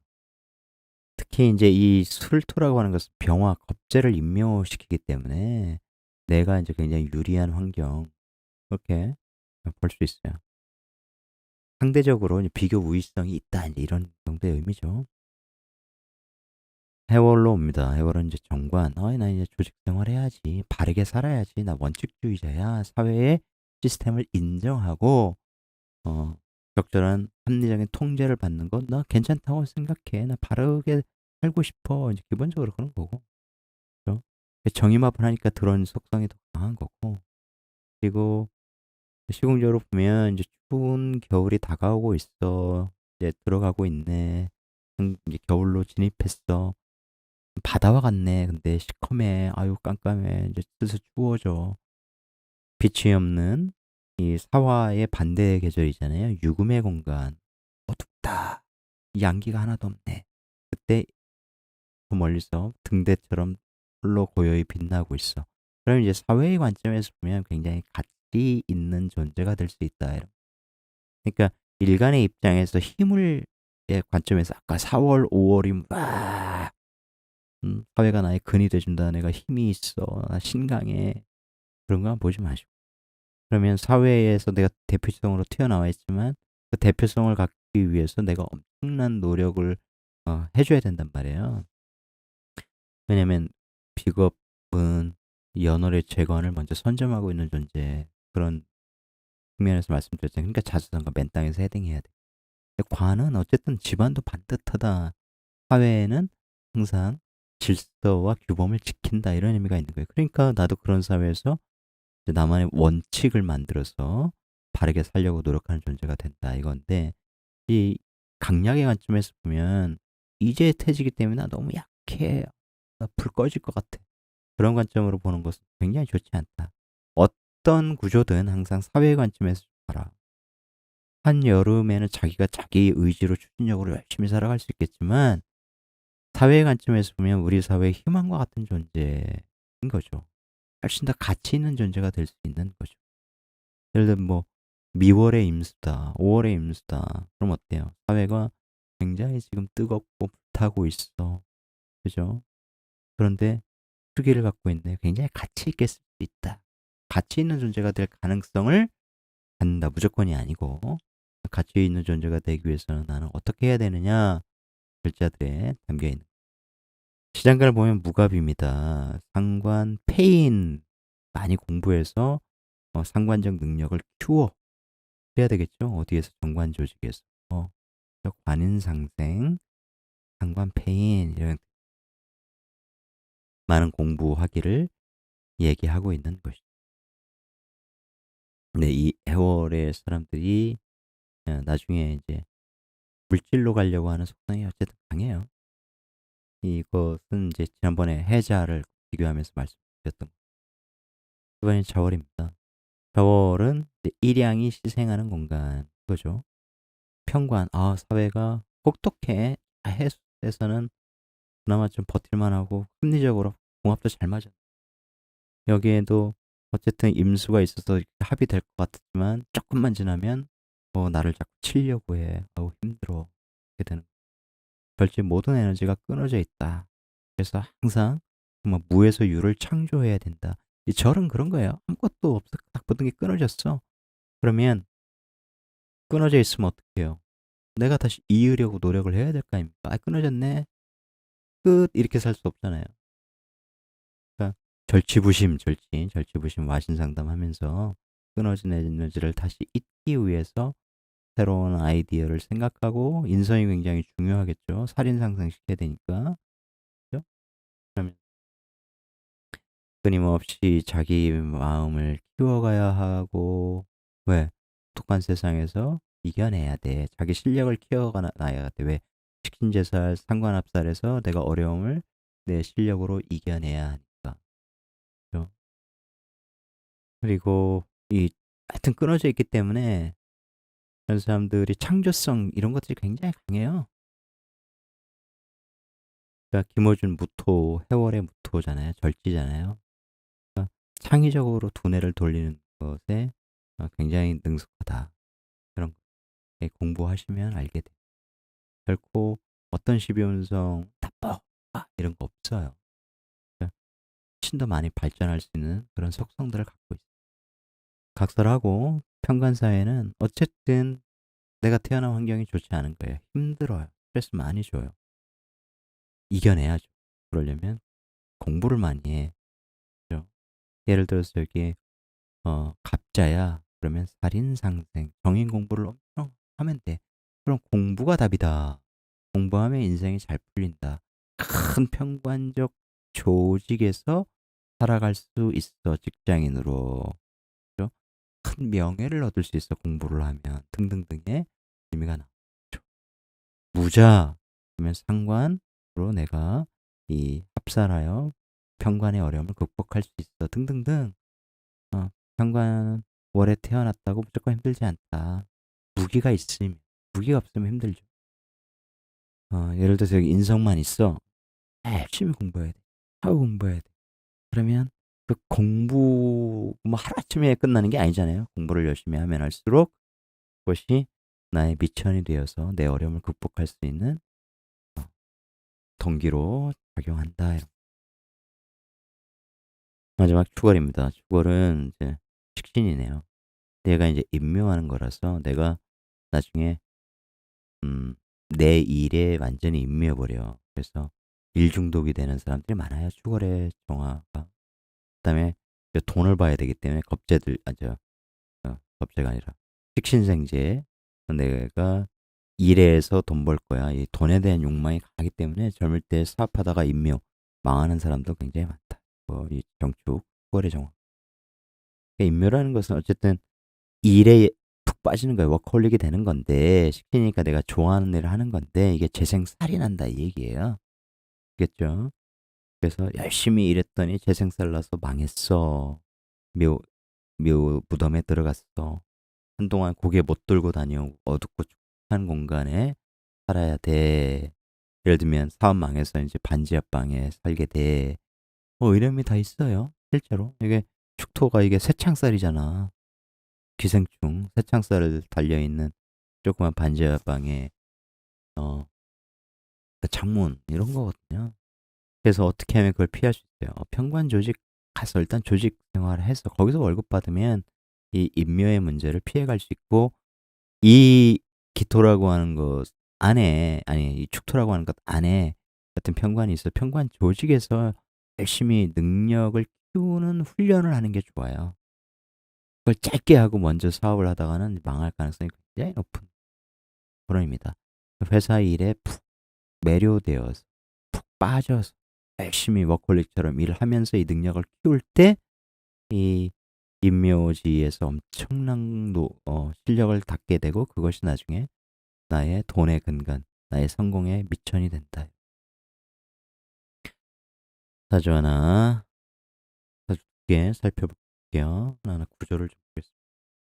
Speaker 1: 특히 인제 이 술토라고 하는 것은 병화, 겁재를 임묘시키기 때문에 내가 인제 굉장히 유리한 환경 그렇게 볼 수 있어요. 상대적으로 이제 비교 우위성이 있다 인제 이런 정도의 의미죠. 해월로 옵니다. 해월은 이제 정관. 나 이제 조직 생활해야지. 바르게 살아야지. 나 원칙주의자야. 사회의 시스템을 인정하고 어 적절한 합리적인 통제를 받는 건 나 괜찮다고 생각해. 나 바르게 살고 싶어. 이제 기본적으로 그런 거고. 그죠? 정의마분 하니까 그런 속성이 더 강한 거고. 그리고 시공적으로 보면 이제 추운 겨울이 다가오고 있어. 이제 들어가고 있네. 이제 겨울로 진입했어. 바다와 같네. 근데 시커매. 아유 깜깜해. 이제 슬슬 추워져. 빛이 없는 이 사화의 반대 계절이잖아요. 유금의 공간. 어둡다. 양기가 하나도 없네. 그때 저 멀리서 등대처럼 홀로 고요히 빛나고 있어. 그럼 이제 사회의 관점에서 보면 굉장히 가치 있는 존재가 될 수 있다. 그러니까 일간의 입장에서 힘을 의 관점에서 아까 4월, 5월이 막 사회가 나의 근이 돼 준다. 내가 힘이 있어. 나 신강해. 그런 거 보지 마시고. 그러면 사회에서 내가 대표성으로 튀어나와 있지만 그 대표성을 갖기 위해서 내가 엄청난 노력을 해 줘야 된단 말이에요. 왜냐면 직업은 연월의 재관을 먼저 선점하고 있는 존재. 그런 측면에서 말씀드렸잖아요. 그러니까 자수성가 맨 땅에서 헤딩해야 돼. 근데 관은 어쨌든 집안도 반듯하다. 사회에는 항상 질서와 규범을 지킨다 이런 의미가 있는 거예요. 그러니까 나도 그런 사회에서 이제 나만의 원칙을 만들어서 바르게 살려고 노력하는 존재가 된다 이건데 이 강약의 관점에서 보면 이제 태지기 때문에 나 너무 약해. 나 불 꺼질 것 같아. 그런 관점으로 보는 것은 굉장히 좋지 않다. 어떤 구조든 항상 사회 관점에서 봐라. 한여름에는 자기가 자기 의지로 추진력으로 열심히 살아갈 수 있겠지만 사회의 관점에서 보면 우리 사회의 희망과 같은 존재인 거죠. 훨씬 더 가치 있는 존재가 될 수 있는 거죠. 예를 들면 뭐 미월의 임수다. 5월의 임수다. 그럼 어때요? 사회가 굉장히 지금 뜨겁고 불타고 있어. 그죠? 그런데 수기를 갖고 있네. 굉장히 가치 있게 쓸 수 있다. 가치 있는 존재가 될 가능성을 갖는다. 무조건이 아니고 가치 있는 존재가 되기 위해서는 나는 어떻게 해야 되느냐? 글자들에 담겨 있는 시장가를 보면 무갑입니다. 상관 페인 많이 공부해서 상관적 능력을 키워 해야 되겠죠. 어디에서 정관 조직에서 관인상생, 상관 페인 이런 많은 공부하기를 얘기하고 있는 것이죠. 근데 이 해월의 사람들이 나중에 이제 물질로 가려고 하는 속성이 어쨌든 강해요. 이것은 이제 지난번에 해자를 비교하면서 말씀드렸던 거. 이번엔 자월입니다. 자월은 이제 일양이 시생하는 공간 그거죠. 평관, 사회가 혹독해. 해에서는 그나마 좀 버틸만하고 합리적으로 궁합도 잘 맞아. 여기에도 어쨌든 임수가 있어서 합이 될 것 같지만 조금만 지나면 나를 자꾸 치려고 해. 아우 힘들어. 이렇게 되는. 별지 모든 에너지가 끊어져 있다. 그래서 항상 정말 무에서 유를 창조해야 된다. 이 절은 그런 거예요. 아무것도 없어. 딱 모든 게 끊어졌어. 그러면 끊어져 있으면 어떡해요? 내가 다시 이으려고 노력을 해야 될 거 아닙니까? 끊어졌네. 끝. 이렇게 살 수 없잖아요. 그러니까 절치부심 와신상담하면서 끊어진 에너지를 다시 잇기 위해서 새로운 아이디어를 생각하고 인성이 굉장히 중요하겠죠. 살인 상승시켜야 되니까. 그죠? 그러면 끊임없이 자기 마음을 키워가야 하고 왜? 독한 세상에서 이겨내야 돼. 자기 실력을 키워나야 돼. 왜? 치킨제살, 상관합살에서 내가 어려움을 내 실력으로 이겨내야 하니까. 그죠? 그리고 이 하여튼 끊어져 있기 때문에 그런 사람들이 창조성 이런 것들이 굉장히 강해요. 그러니까 김어준 무토, 해월의 무토잖아요. 절지잖아요. 그러니까 창의적으로 두뇌를 돌리는 것에 굉장히 능숙하다. 그런 거 공부하시면 알게 돼요. 결코 어떤 12운성 다 이런 거 없어요. 그러니까 훨씬 더 많이 발전할 수 있는 그런 속성들을 갖고 있어요. 각설하고 평관 사회는 어쨌든 내가 태어난 환경이 좋지 않은 거예요. 힘들어요. 스트레스 많이 줘요. 이겨내야죠. 그러려면 공부를 많이 해. 그죠? 예를 들어서 여기 갑자야. 그러면 살인상생, 정인 공부를 엄청 하면 돼. 그럼 공부가 답이다. 공부하면 인생이 잘 풀린다. 큰 평관적 조직에서 살아갈 수 있어. 직장인으로. 그죠? 큰 명예를 얻을 수 있어. 공부를 하면 등등등의 의미가 나죠. 무자 그러면 상관으로 내가 이 합산하여 평관의 어려움을 극복할 수 있어. 등등등. 평관 월에 태어났다고 무조건 힘들지 않다. 무기가 있으면 무기가 없으면 힘들죠. 예를 들어서 여기 인성만 있어. 열심히 공부해야 돼. 하고 공부해야 돼. 그러면 그 공부 뭐 하루아침에 끝나는 게 아니잖아요. 공부를 열심히 하면 할수록 그것이 나의 미천이 되어서 내 어려움을 극복할 수 있는 동기로 작용한다. 이런. 마지막 추월입니다. 추월은 이제 식신이네요. 얘가 이제 임묘하는 거라서 내가 나중에 내 일에 완전히 임묘해버려. 그래서 일 중독이 되는 사람들이 많아요. 추월의 정화가. 그다음에 돈을 봐야 되기 때문에 겁재들 겁재가 아니라 식신생재. 내가 일에서 돈 벌 거야. 이 돈에 대한 욕망이 강하기 때문에 젊을 때 사업하다가 임묘 망하는 사람도 굉장히 많다. 이 정축 추월의 정화. 임묘라는 것은 어쨌든 일에 푹 빠지는 거예요. 워커홀릭이 되는 건데 시키니까 내가 좋아하는 일을 하는 건데 이게 재생살이 난다 이 얘기예요. 알겠죠? 그래서 열심히 일했더니 재생살 나서 망했어. 묘, 묘 무덤에 들어갔어. 한동안 고개 못 들고 다녀. 어둡고 축한 공간에 살아야 돼. 예를 들면 사업 망해서 이제 반지 하방에 살게 돼. 이름이 다 있어요. 실제로. 이게 축토가 이게 쇠창살이잖아. 기생충, 쇠창살을 달려있는 조그만 반지하방에 그 창문 이런 거거든요. 그래서 어떻게 하면 그걸 피할 수 있어요? 평관 조직 가서 일단 조직 생활을 해서 거기서 월급 받으면 이 인묘의 문제를 피해갈 수 있고 이 기토라고 하는 것 안에 아니 이 축토라고 하는 것 안에 같은 평관이 있어 평관 조직에서 열심히 능력을 키우는 훈련을 하는 게 좋아요. 그걸 짧게 하고 먼저 사업을 하다가는 망할 가능성이 굉장히 높은 그런입니다. 회사 일에 푹 매료되어서 푹 빠져서 열심히 워커홀릭처럼 일을 하면서 이 능력을 키울 때 이 임묘지에서 엄청난 실력을 닦게 되고 그것이 나중에 나의 돈의 근간, 나의 성공의 미천이 된다. 사주 하나, 사주 두 개 살펴볼게요. 하나하나 구조를 좀 보겠습니다.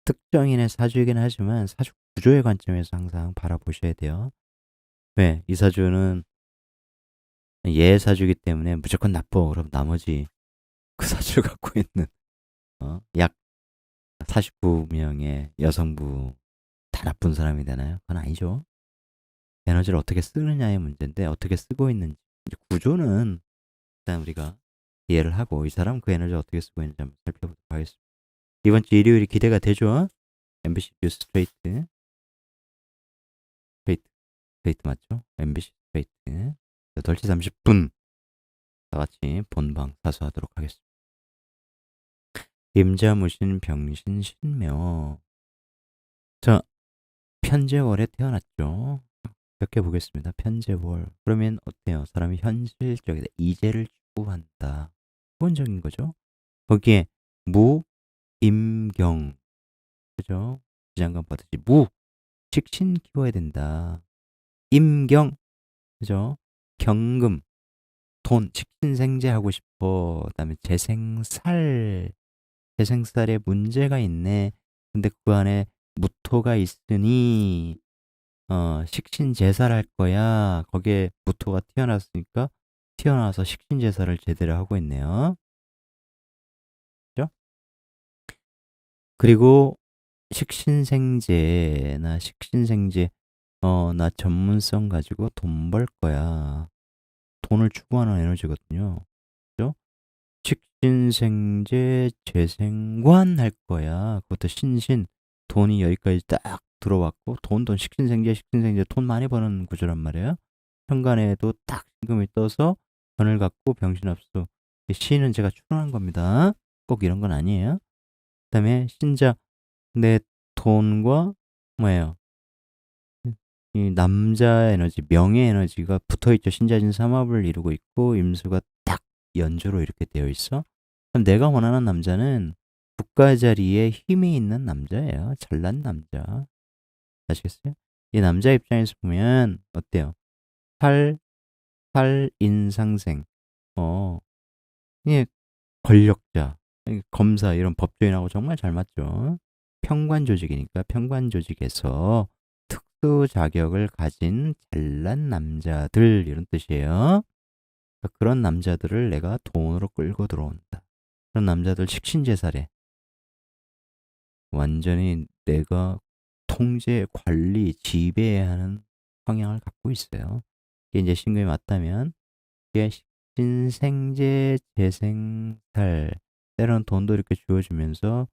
Speaker 1: 특정인의 사주이긴 하지만 사주 구조의 관점에서 항상 바라보셔야 돼요. 왜? 이 사주는 얘 사주기 때문에 무조건 나빠. 그럼 나머지 그 사주를 갖고 있는 약 49명의 여성부 다 나쁜 사람이 되나요? 그건 아니죠. 에너지를 어떻게 쓰느냐의 문제인데 어떻게 쓰고 있는지 이제 구조는 일단 우리가 이해를 하고 이 사람은 그 에너지를 어떻게 쓰고 있는지 한번 살펴보도록 하겠습니다. 이번 주 일요일이 기대가 되죠? MBC 뉴스 스트레이트 스트레이트 맞죠? MBC 스트레이트 8시 30분 다 같이 본방 사수하도록 하겠습니다. 임자무신 병신 신묘. 자, 편제월에 태어났죠. 몇 개 보겠습니다. 편제월. 그러면 어때요? 사람이 현실적이다. 이재를 추구한다. 기본적인 거죠. 거기에 무, 임경. 그죠? 지장간 받듯이 무, 식신 키워야 된다. 임경. 그죠? 경금, 돈, 식신생재 하고 싶어. 그다음에 재생살. 재생살에 문제가 있네. 근데 그 안에 무토가 있으니 식신제사를 할 거야. 거기에 무토가 태어났으니까 태어나서 식신제사를 제대로 하고 있네요. 그죠? 그리고 식신생제나 식신생제 나 전문성 가지고 돈 벌 거야. 돈을 추구하는 에너지거든요. 그죠? "식신생제 재생관"할 거야. 그것도 신신, 돈이 여기까지 딱 들어왔고, 돈, 식신생제, 식신생제, 돈 많이 버는 구조란 말이에요. 현관에도 딱 신금이 떠서 돈을 갖고 병신합수. 이 시는 제가 추론한 겁니다. 꼭 이런 건 아니에요. 그다음에 신자, 내 돈과 뭐예요? 이 남자 에너지, 명예 에너지가 붙어 있죠. 신자진 삼합을 이루고 있고 임수가 딱 연주로 이렇게 되어 있어. 그럼 내가 원하는 남자는 국가 자리에 힘이 있는 남자예요. 잘난 남자. 아시겠어요? 이 남자 입장에서 보면 어때요? 팔, 팔인상생. 이게 권력자, 검사 이런 법조인하고 정말 잘 맞죠. 평관 조직이니까 평관 조직에서 특수 자격을 가진 잘난 남자들 이런 뜻이에요. 그러니까 그런 남자들을 내가 돈으로 끌고 들어온다. 그런 남자들 식신제사래. 완전히 내가 통제, 관리, 지배해야 하는 성향을 갖고 있어요. 이게 이제 신금이 맞다면 이게 식신생제 재생살, 때로는 돈도 이렇게 주어주면서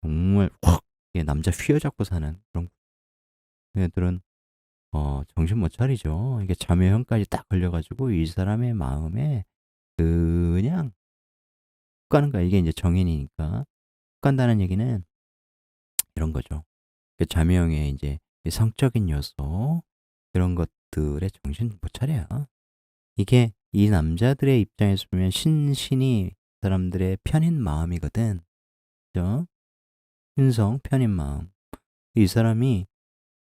Speaker 1: 정말 확 남자 휘어잡고 사는 그런 애들은 정신 못 차리죠. 이게 자묘형까지 딱 걸려가지고 이 사람의 마음에 그냥 훅 가는 거야. 이게 이제 정인이니까. 훅 간다는 얘기는 이런 거죠. 그 자묘형의 이제 성적인 요소, 그런 것들에 정신 못 차려요. 이게 이 남자들의 입장에서 보면 신신이 사람들의 편인 마음이거든. 그죠? 신성, 편인 마음. 이 사람이,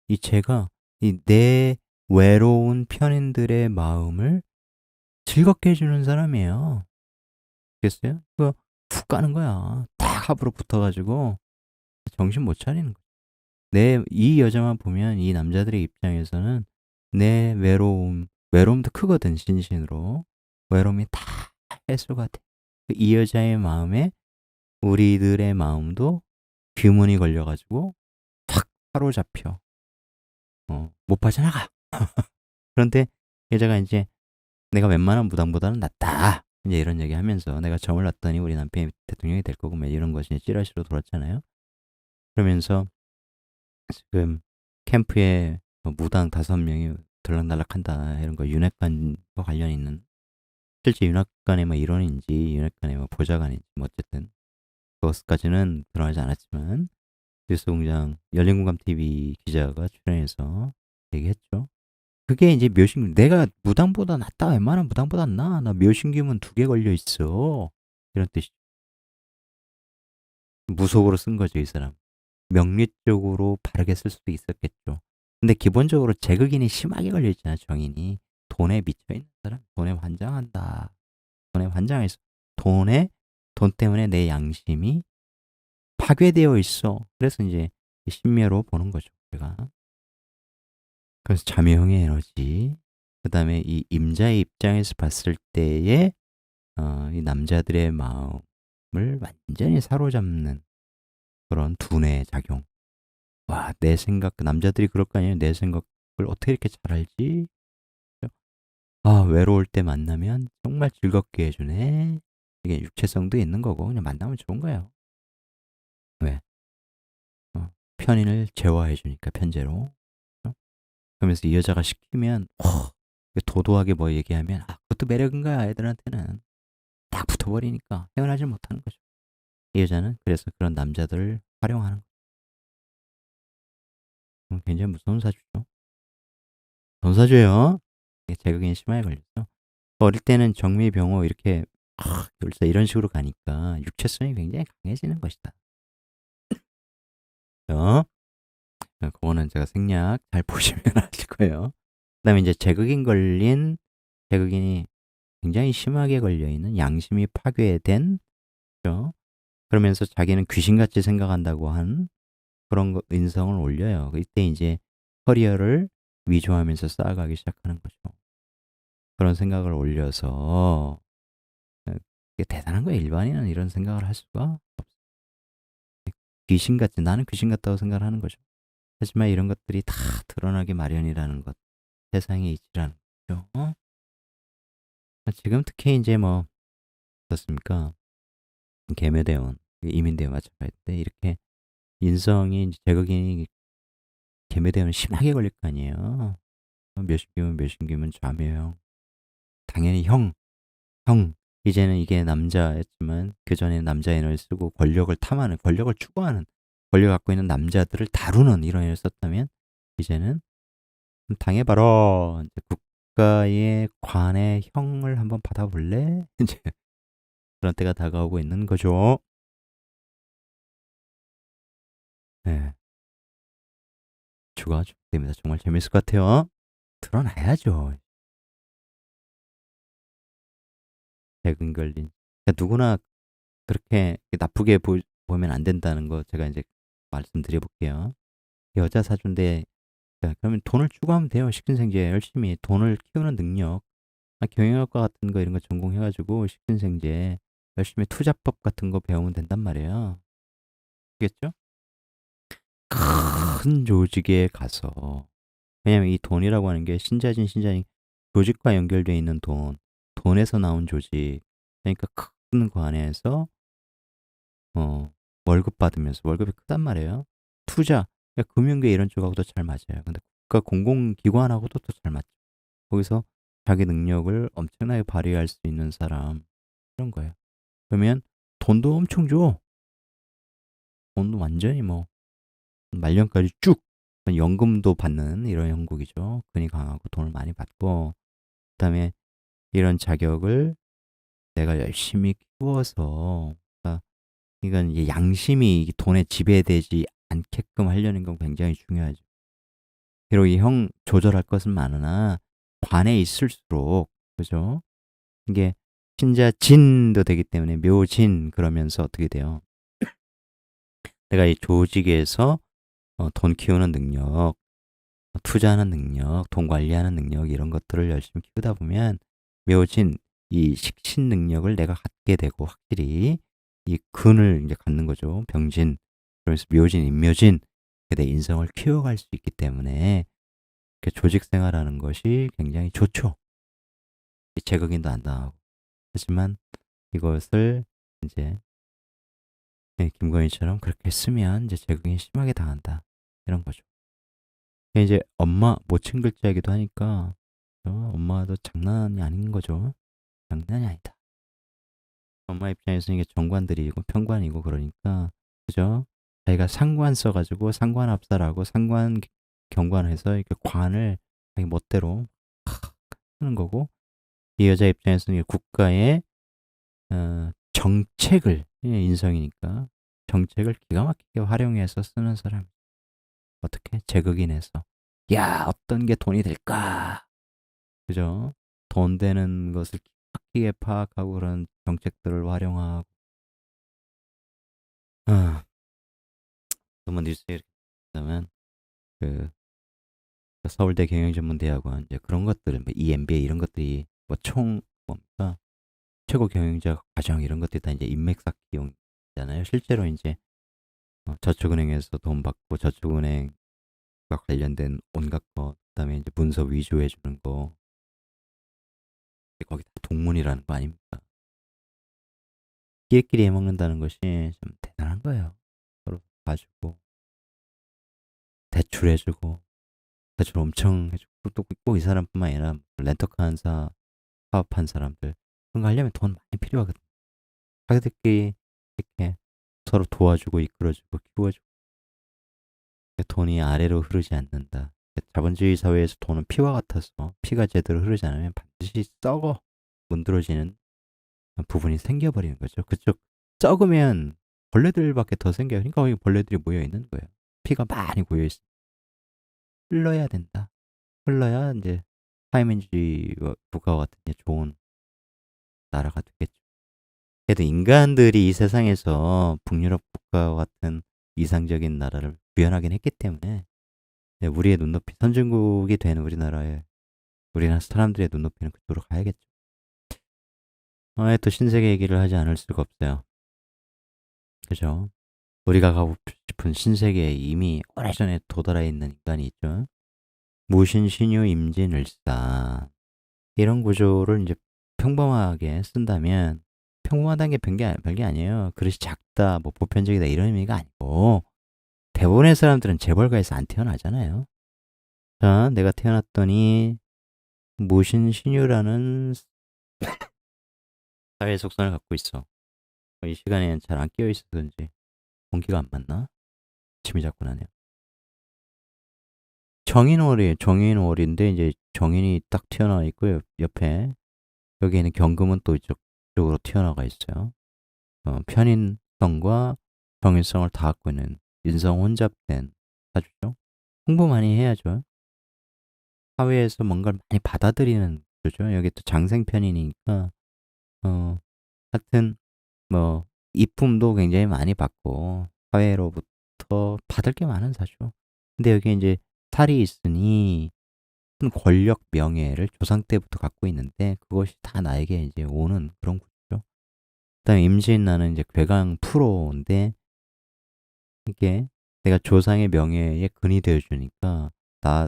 Speaker 1: 이 제가 이 내 외로운 편인들의 마음을 즐겁게 해주는 사람이에요. 알겠어요? 그거 훅 가는 거야. 딱 합으로 붙어가지고 정신 못 차리는 거야. 이 여자만 보면 이 남자들의 입장에서는 내 외로움도 크거든, 신신으로. 외로움이 다 해소가 돼. 이 여자의 마음에 우리들의 마음도 귀문이 걸려가지고 탁 사로잡혀. 못 빠져나가. 그런데 여자가 이제 내가 웬만한 무당보다는 낫다. 이제 이런 얘기 하면서 내가 점을 놨더니 우리 남편이 대통령이 될 거고 뭐 이런 것이 찌라시로 돌았잖아요. 그러면서 지금 캠프에 무당 5명이 들락날락한다. 이런 거 윤핵관과 관련 있는, 실제 윤핵관의 뭐 일원인지 윤핵관의 뭐 보좌관인지 뭐 어쨌든 그것까지는 드러나지 않았지만 뉴스공장 열린공감TV 기자가 출연해서 얘기했죠. 그게 이제 묘신, 내가 무당보다 낫다. 웬만한 무당보다 나. 나 묘신김은 2개 걸려 있어. 이런 뜻이죠. 무속으로 쓴 거죠, 이 사람. 명리적으로 바르게 쓸 수도 있었겠죠. 근데 기본적으로 제극인이 심하게 걸려 있잖아, 정인이. 돈에 미쳐 있는 사람, 돈에 환장한다. 돈에 환장해서 돈 때문에 내 양심이 파괴되어 있어. 그래서 이제 신묘로 보는 거죠, 우리가. 그래서 자묘형의 에너지, 그 다음에 이 임자의 입장에서 봤을 때의 이 남자들의 마음을 완전히 사로잡는 그런 두뇌 작용. 와, 내 생각, 남자들이 그럴 거 아니에요. 내 생각을 어떻게 이렇게 잘 알지? 외로울 때 만나면 정말 즐겁게 해주네. 이게 육체성도 있는 거고, 그냥 만나면 좋은 거예요. 왜? 편인을 제어해주니까, 편제로. 그러면서 이 여자가 시키면, 도도하게 뭐 얘기하면, 그것도 매력인 거야, 애들한테는. 딱 붙어버리니까 헤어나질 못하는 거죠. 이 여자는 그래서 그런 남자들을 활용하는 거. 굉장히 무서운 사주죠. 무서운 사주예요. 제극인 심하게 걸렸죠. 어릴 때는 정미병호 이렇게 열사 이런 식으로 가니까 육체성이 굉장히 강해지는 것이다. 그거는 제가 생략 잘 보시면 아실 거예요. 그다음에 이제 제극인이 굉장히 심하게 걸려 있는, 양심이 파괴된, 그죠? 그러면서 자기는 귀신같이 생각한다고 한 그런 인성을 올려요. 이때 이제 커리어를 위조하면서 쌓아가기 시작하는 거죠. 그런 생각을 올려서 이게 대단한 거예요. 일반인은 이런 생각을 할 수가 없어요. 귀신같이, 나는 귀신 같다고 생각을 하는 거죠. 하지만 이런 것들이 다 드러나기 마련이라는 것, 세상에 있지라는 거죠. 지금 특히 인제 뭐 어떻습니까? 계매대원, 이민대원 마찬가지인데 이렇게 인성이 인제 제국인이 계매대원은 심하게 걸릴 거 아니에요. 몇 심기면 몇 심기면 좌묘형. 당연히 형, 형. 이제는 이게 남자였지만 그전에는 남자 애널 쓰고 권력을 탐하는, 권력을 추구하는, 권력을 갖고 있는 남자들을 다루는 이런 애를 썼다면 이제는 당해봐라. 인제 국가의 관의 형을 한번 받아볼래? 인제 그런 때가 다가오고 있는 거죠. 네. 주가 됩니다. 정말 재밌을 것 같아요. 드러나야죠. 백은 걸린. 그러니까 누구나 그렇게 나쁘게 보면 안 된다는 거 제가 인제 말씀드려 볼게요. 여자 사주인데 자 그러면 돈을 추구하면 돼요. 식신생지에 열심히 돈을 키우는 능력. 경영학과 같은 거 이런 거 전공해 가지고 식신생지에 열심히 투자법 같은 거 배우면 된단 말이에요. 아시겠죠? 큰 조직에 가서 왜냐면 이 돈이라고 하는 게 신자진 신자인 조직과 연결돼 있는 돈, 돈에서 나온 조직. 그러니까 큰 관에서 어 월급 받으면서 월급이 크단 말이에요. 투자, 그러니까 금융계 이런 쪽하고도 잘 맞아요. 근데 국가 공공기관하고도 또 잘 맞죠. 거기서 자기 능력을 엄청나게 발휘할 수 있는 사람 그런 거예요. 그러면 돈도 엄청 줘. 돈도 완전히 뭐 말년까지 쭉 연금도 받는 이런 형국이죠. 근이 강하고 돈을 많이 받고 그다음에 이런 자격을 내가 열심히 키워서 그러니까 이건 이제 양심이 돈에 지배되지 않게끔 하려는 건 굉장히 중요하죠. 비록 이 형 조절할 것은 많으나 관에 있을수록 그죠? 이게 신자진도 되기 때문에 묘진 그러면서 어떻게 돼요? 내가 이 조직에서 돈 키우는 능력, 투자하는 능력, 돈 관리하는 능력 이런 것들을 열심히 키우다 보면 묘진 이 식신 능력을 내가 갖게 되고 확실히 이 근을 이제 갖는 거죠. 병진 그러면서 묘진, 인묘진 내 인성을 키워갈 수 있기 때문에 조직 생활하는 것이 굉장히 좋죠. 재극인도 안 당하고. 하지만 이것을 이제 김건희처럼 그렇게 쓰면 이제 재극인이 심하게 당한다. 이런 거죠. 이제 엄마 모친 글자이기도 하니까 엄마도 장난이 아닌 거죠. 장난이 아니다. 엄마 입장에서는 이게 정관들이고 편관이고 그러니까 그죠? 자기가 상관 써가지고 상관합사라고 상관 경관해서 이렇게 관을 자기 멋대로 쓰는 거고 이 여자 입장에서는 이게 국가의 정책을 인성이니까 정책을 기가 막히게 활용해서 쓰는 사람 어떻게 제극인해서 야 어떤 게 돈이 될까 그죠? 돈 되는 것을 기가 막히게 파악하고 그런 정책들을 활용하고 아, 너무 뉴스에 이렇게 보면 그 서울대 경영전문대학원 이제 그런 것들 뭐 EMBA 이런 것들이 뭐 총 뭡니까 최고 경영자 과정 이런 것들이 다 이제 인맥 쌓기용이잖아요. 실제로 이제 저축은행에서 돈 받고 저축은행과 관련된 온갖 것, 그다음에 이제 문서 위조해 주는 거, 거기 다 동문이라는 거 아닙니까? 끼리끼리 해먹는다는 것이 좀 대단한 거예요. 서로 봐주고 대출해주고 대출 엄청 해주고 또 꼭 이 사람뿐만 아니라 렌터카 한사 사업한 사람들 그런 거 하려면 돈 많이 필요하거든. 자기들끼리 이렇게 서로 도와주고 이끌어주고 키워주고 돈이 아래로 흐르지 않는다. 자본주의 사회에서 돈은 피와 같아서 피가 제대로 흐르지 않으면 반드시 썩어 문드러지는 부분이 생겨버리는 거죠. 그쪽 썩으면 벌레들밖에 더 생겨요. 그러니까 거기 벌레들이 모여 있는 거예요. 피가 많이 고여 있어. 흘러야 된다. 흘러야 이제 사회민주주의 국가와 같은 이제 좋은 나라가 되겠죠. 그래도 인간들이 이 세상에서 북유럽 국가와 같은 이상적인 나라를 구현하긴 했기 때문에 우리의 눈높이, 선진국이 된 우리나라 사람들의 눈높이는 그쪽으로 가야겠죠. 또 신세계 얘기를 하지 않을 수가 없어요. 그죠? 우리가 가고 싶은 신세계에 이미 오래전에 도달해 있는 인간이 있죠. 무신, 신유, 임진, 을사. 이런 구조를 이제 평범하게 쓴다면 평범하다는 게 별게 아니에요. 그릇이 작다, 뭐 보편적이다 이런 의미가 아니고 대부분의 사람들은 재벌가에서 안 태어나잖아요. 자, 내가 태어났더니 무신신유라는 사회 속성을 갖고 있어. 이 시간에는 잘 안 깨어 있어서 그런지 공기가 안 맞나? 침이 자꾸 나네요. 정인월인데 이제 정인이 딱 튀어나와 있고 옆에 여기에는 경금은 또 이쪽으로 튀어나가 있어요. 편인성과 정인성을 다 갖고 있는 인성 혼잡된 사주죠. 공부 많이 해야죠. 사회에서 뭔가를 많이 받아들이는 거죠. 여기 또 장생편이니까 하여튼 뭐 이쁨도 굉장히 많이 받고 사회로부터 받을 게 많은 사주죠. 근데 여기 이제 살이 있으니 큰 권력, 명예를 조상 때부터 갖고 있는데 그것이 다 나에게 이제 오는 그런 구조죠. 그다음에 임신 나는 이제 괴강 프로인데 이게 내가 조상의 명예에 근이 되어 주니까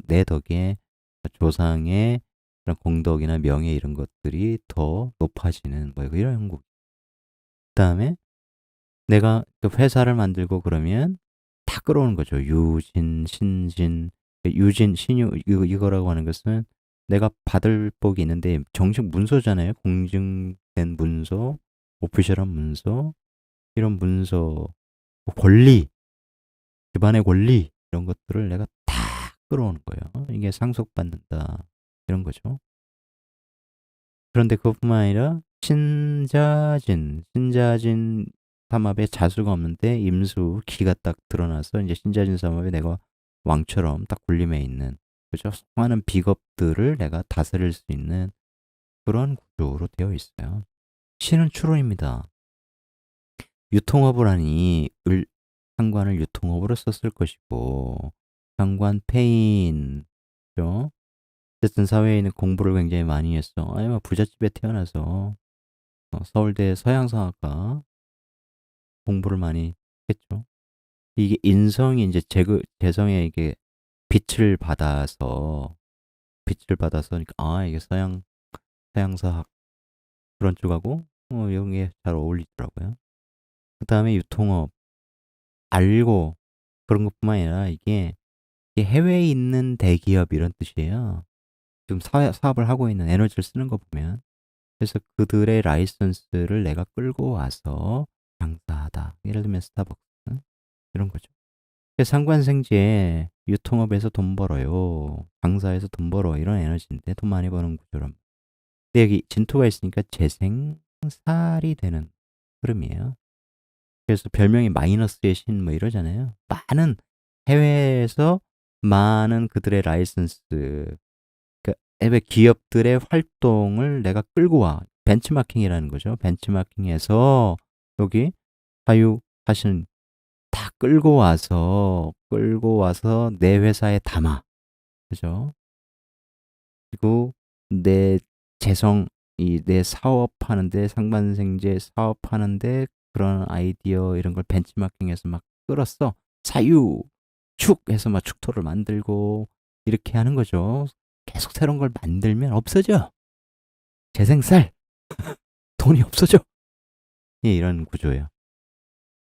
Speaker 1: 내 덕에 조상의 그런 공덕이나 명예 이런 것들이 더 높아지는 뭐 이런 형국. 그다음에 내가 그 회사를 만들고 그러면 다 끌어오는 거죠. 유진, 신진, 유진, 신유 이거라고 하는 것은 내가 받을 복이 있는데 정식 문서잖아요. 공증된 문서, 오피셜한 문서, 이런 문서, 뭐 권리, 집안의 권리 이런 것들을 내가 다 끌어오는 거예요. 이게 상속받는다 이런 거죠. 그런데 그것뿐만 아니라 신자진 삼합에 자수가 없는데 임수 기가 딱 드러나서 이제 신자진 삼합에 내가 왕처럼 딱 군림해 있는 그죠? 수많은 비겁들을 내가 다스릴 수 있는 그런 구조로 되어 있어요. 신은 추론입니다. 유통업을 하니 상관을 유통업으로 썼을 것이고 상관 폐인 죠? 어쨌든 사회에 있는 공부를 굉장히 많이 했어. 아니 뭐 부잣집에 태어나서 서울대 서양성악과 공부를 많이 했죠. 이게 인성이 이제 재성에 이게 빛을 받아서 그러니까 이게 서양사학 그런 쪽하고 이런 게 잘 어울리더라고요. 그 다음에 유통업 알고 그런 것뿐만 아니라 이게 해외에 있는 대기업 이런 뜻이에요. 지금 사업을 하고 있는 에너지를 쓰는 거 보면 그래서 그들의 라이선스를 내가 끌고 와서 장사하다. 예를 들면 스타벅스 이런 거죠. 상관생지에 유통업에서 돈 벌어요. 장사에서 돈 벌어. 이런 에너지인데 돈 많이 버는 구조란. 근데 여기 진토가 있으니까 재생살이 되는 흐름이에요. 그래서 별명이 마이너스의 신 뭐 이러잖아요. 많은 해외에서 많은 그들의 라이선스, 그러니까 해외 기업들의 활동을 내가 끌고 와. 벤치마킹이라는 거죠. 벤치마킹해서 여기 사유하시는 다 끌고 와서 내 회사에 담아. 그죠? 그리고 내 재성, 내 사업하는데, 상반생제 사업하는데 그런 아이디어 이런 걸 벤치마킹해서 막 끌었어. 사유, 축 해서 막 축토를 만들고 이렇게 하는 거죠. 계속 새로운 걸 만들면 없어져. 재생살, 돈이 없어져. 예, 이런 구조예요.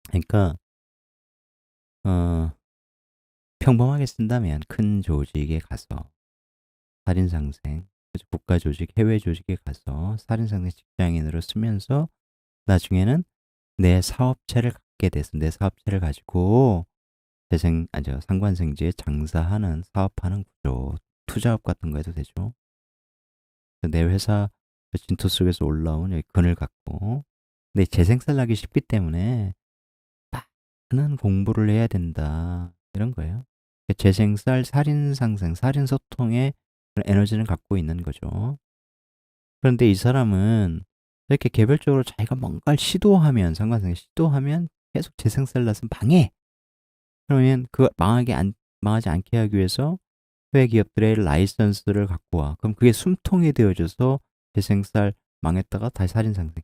Speaker 1: 그러니까 평범하게 쓴다면 큰 조직에 가서 살인상생, 국가조직, 해외조직에 가서 살인상생 직장인으로 쓰면서 나중에는 내 사업체를 갖게 돼서 내 사업체를 가지고 상관생지에 장사하는 사업하는 구조, 투자업 같은 거 해도 되죠. 내 회사 진토 속에서 올라온 여기 근을 갖고 근데 재생살 나기 쉽기 때문에 많은 공부를 해야 된다 이런 거예요. 재생살, 살인상생, 살인소통의 에너지를 갖고 있는 거죠. 그런데 이 사람은 이렇게 개별적으로 자기가 뭔가를 상관상에 시도하면 계속 재생살 나서 망해. 그러면 망하지 않게 하기 위해서 해외 기업들의 라이선스를 갖고 와. 그럼 그게 숨통이 되어줘서 재생살 망했다가 다시 살인상생.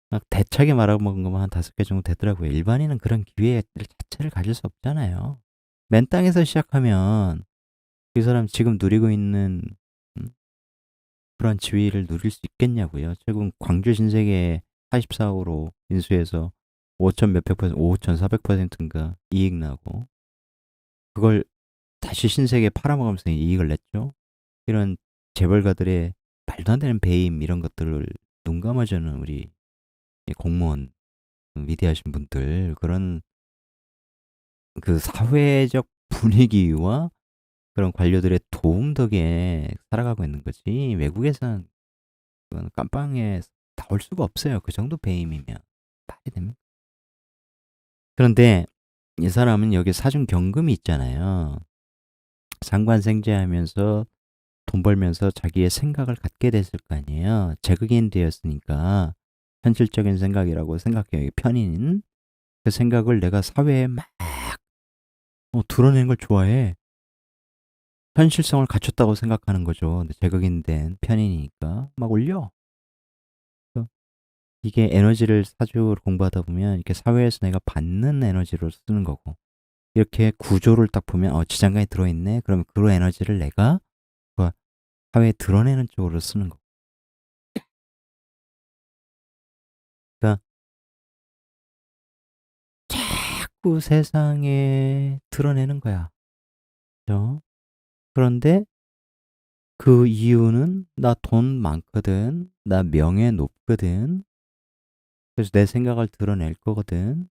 Speaker 1: 막 대차게 말아먹은 것만 한 5개 정도 되더라고요. 일반인은 그런 기회 자체를 가질 수 없잖아요. 맨 땅에서 시작하면 그 사람 지금 누리고 있는 그런 지위를 누릴 수 있겠냐고요. 최근 광주 신세계 44 억으로 인수해서 5천 몇백 퍼센트, 5,400%인가 이익 나고, 그걸 다시 신세계에 팔아먹으면서 이익을 냈죠. 이런 재벌가들의 말도 안 되는 배임, 이런 것들을 눈 감아주는 우리 공무원, 위대하신 분들, 그런 그 사회적 분위기와 그런 관료들의 도움 덕에 살아가고 있는 거지. 외국에서는 그건 깜빵에 나올 수가 없어요. 그 정도 배임이면 말이 됩니까? 그런데 이 사람은 여기 사준 경금이 있잖아요. 상관생재하면서 돈 벌면서 자기의 생각을 갖게 됐을 거 아니에요. 재극인 되었으니까 현실적인 생각이라고 생각해요. 편인 그 생각을 내가 사회에 막 드러내는 걸 좋아해. 현실성을 갖췄다고 생각하는 거죠. 재극인 된 편인이니까 막 올려. 그래서 이게 에너지를 사주로 공부하다 보면 이렇게 사회에서 내가 받는 에너지로 쓰는 거고, 이렇게 구조를 딱 보면 지장간이 들어있네. 그러면 그 에너지를 내가 그 사회에 드러내는 쪽으로 쓰는 거. 그러니까 자꾸 세상에 드러내는 거야. 그죠? 그런데 그 이유는 나 돈 많거든. 나 명예 높거든. 그래서 내 생각을 드러낼 거거든.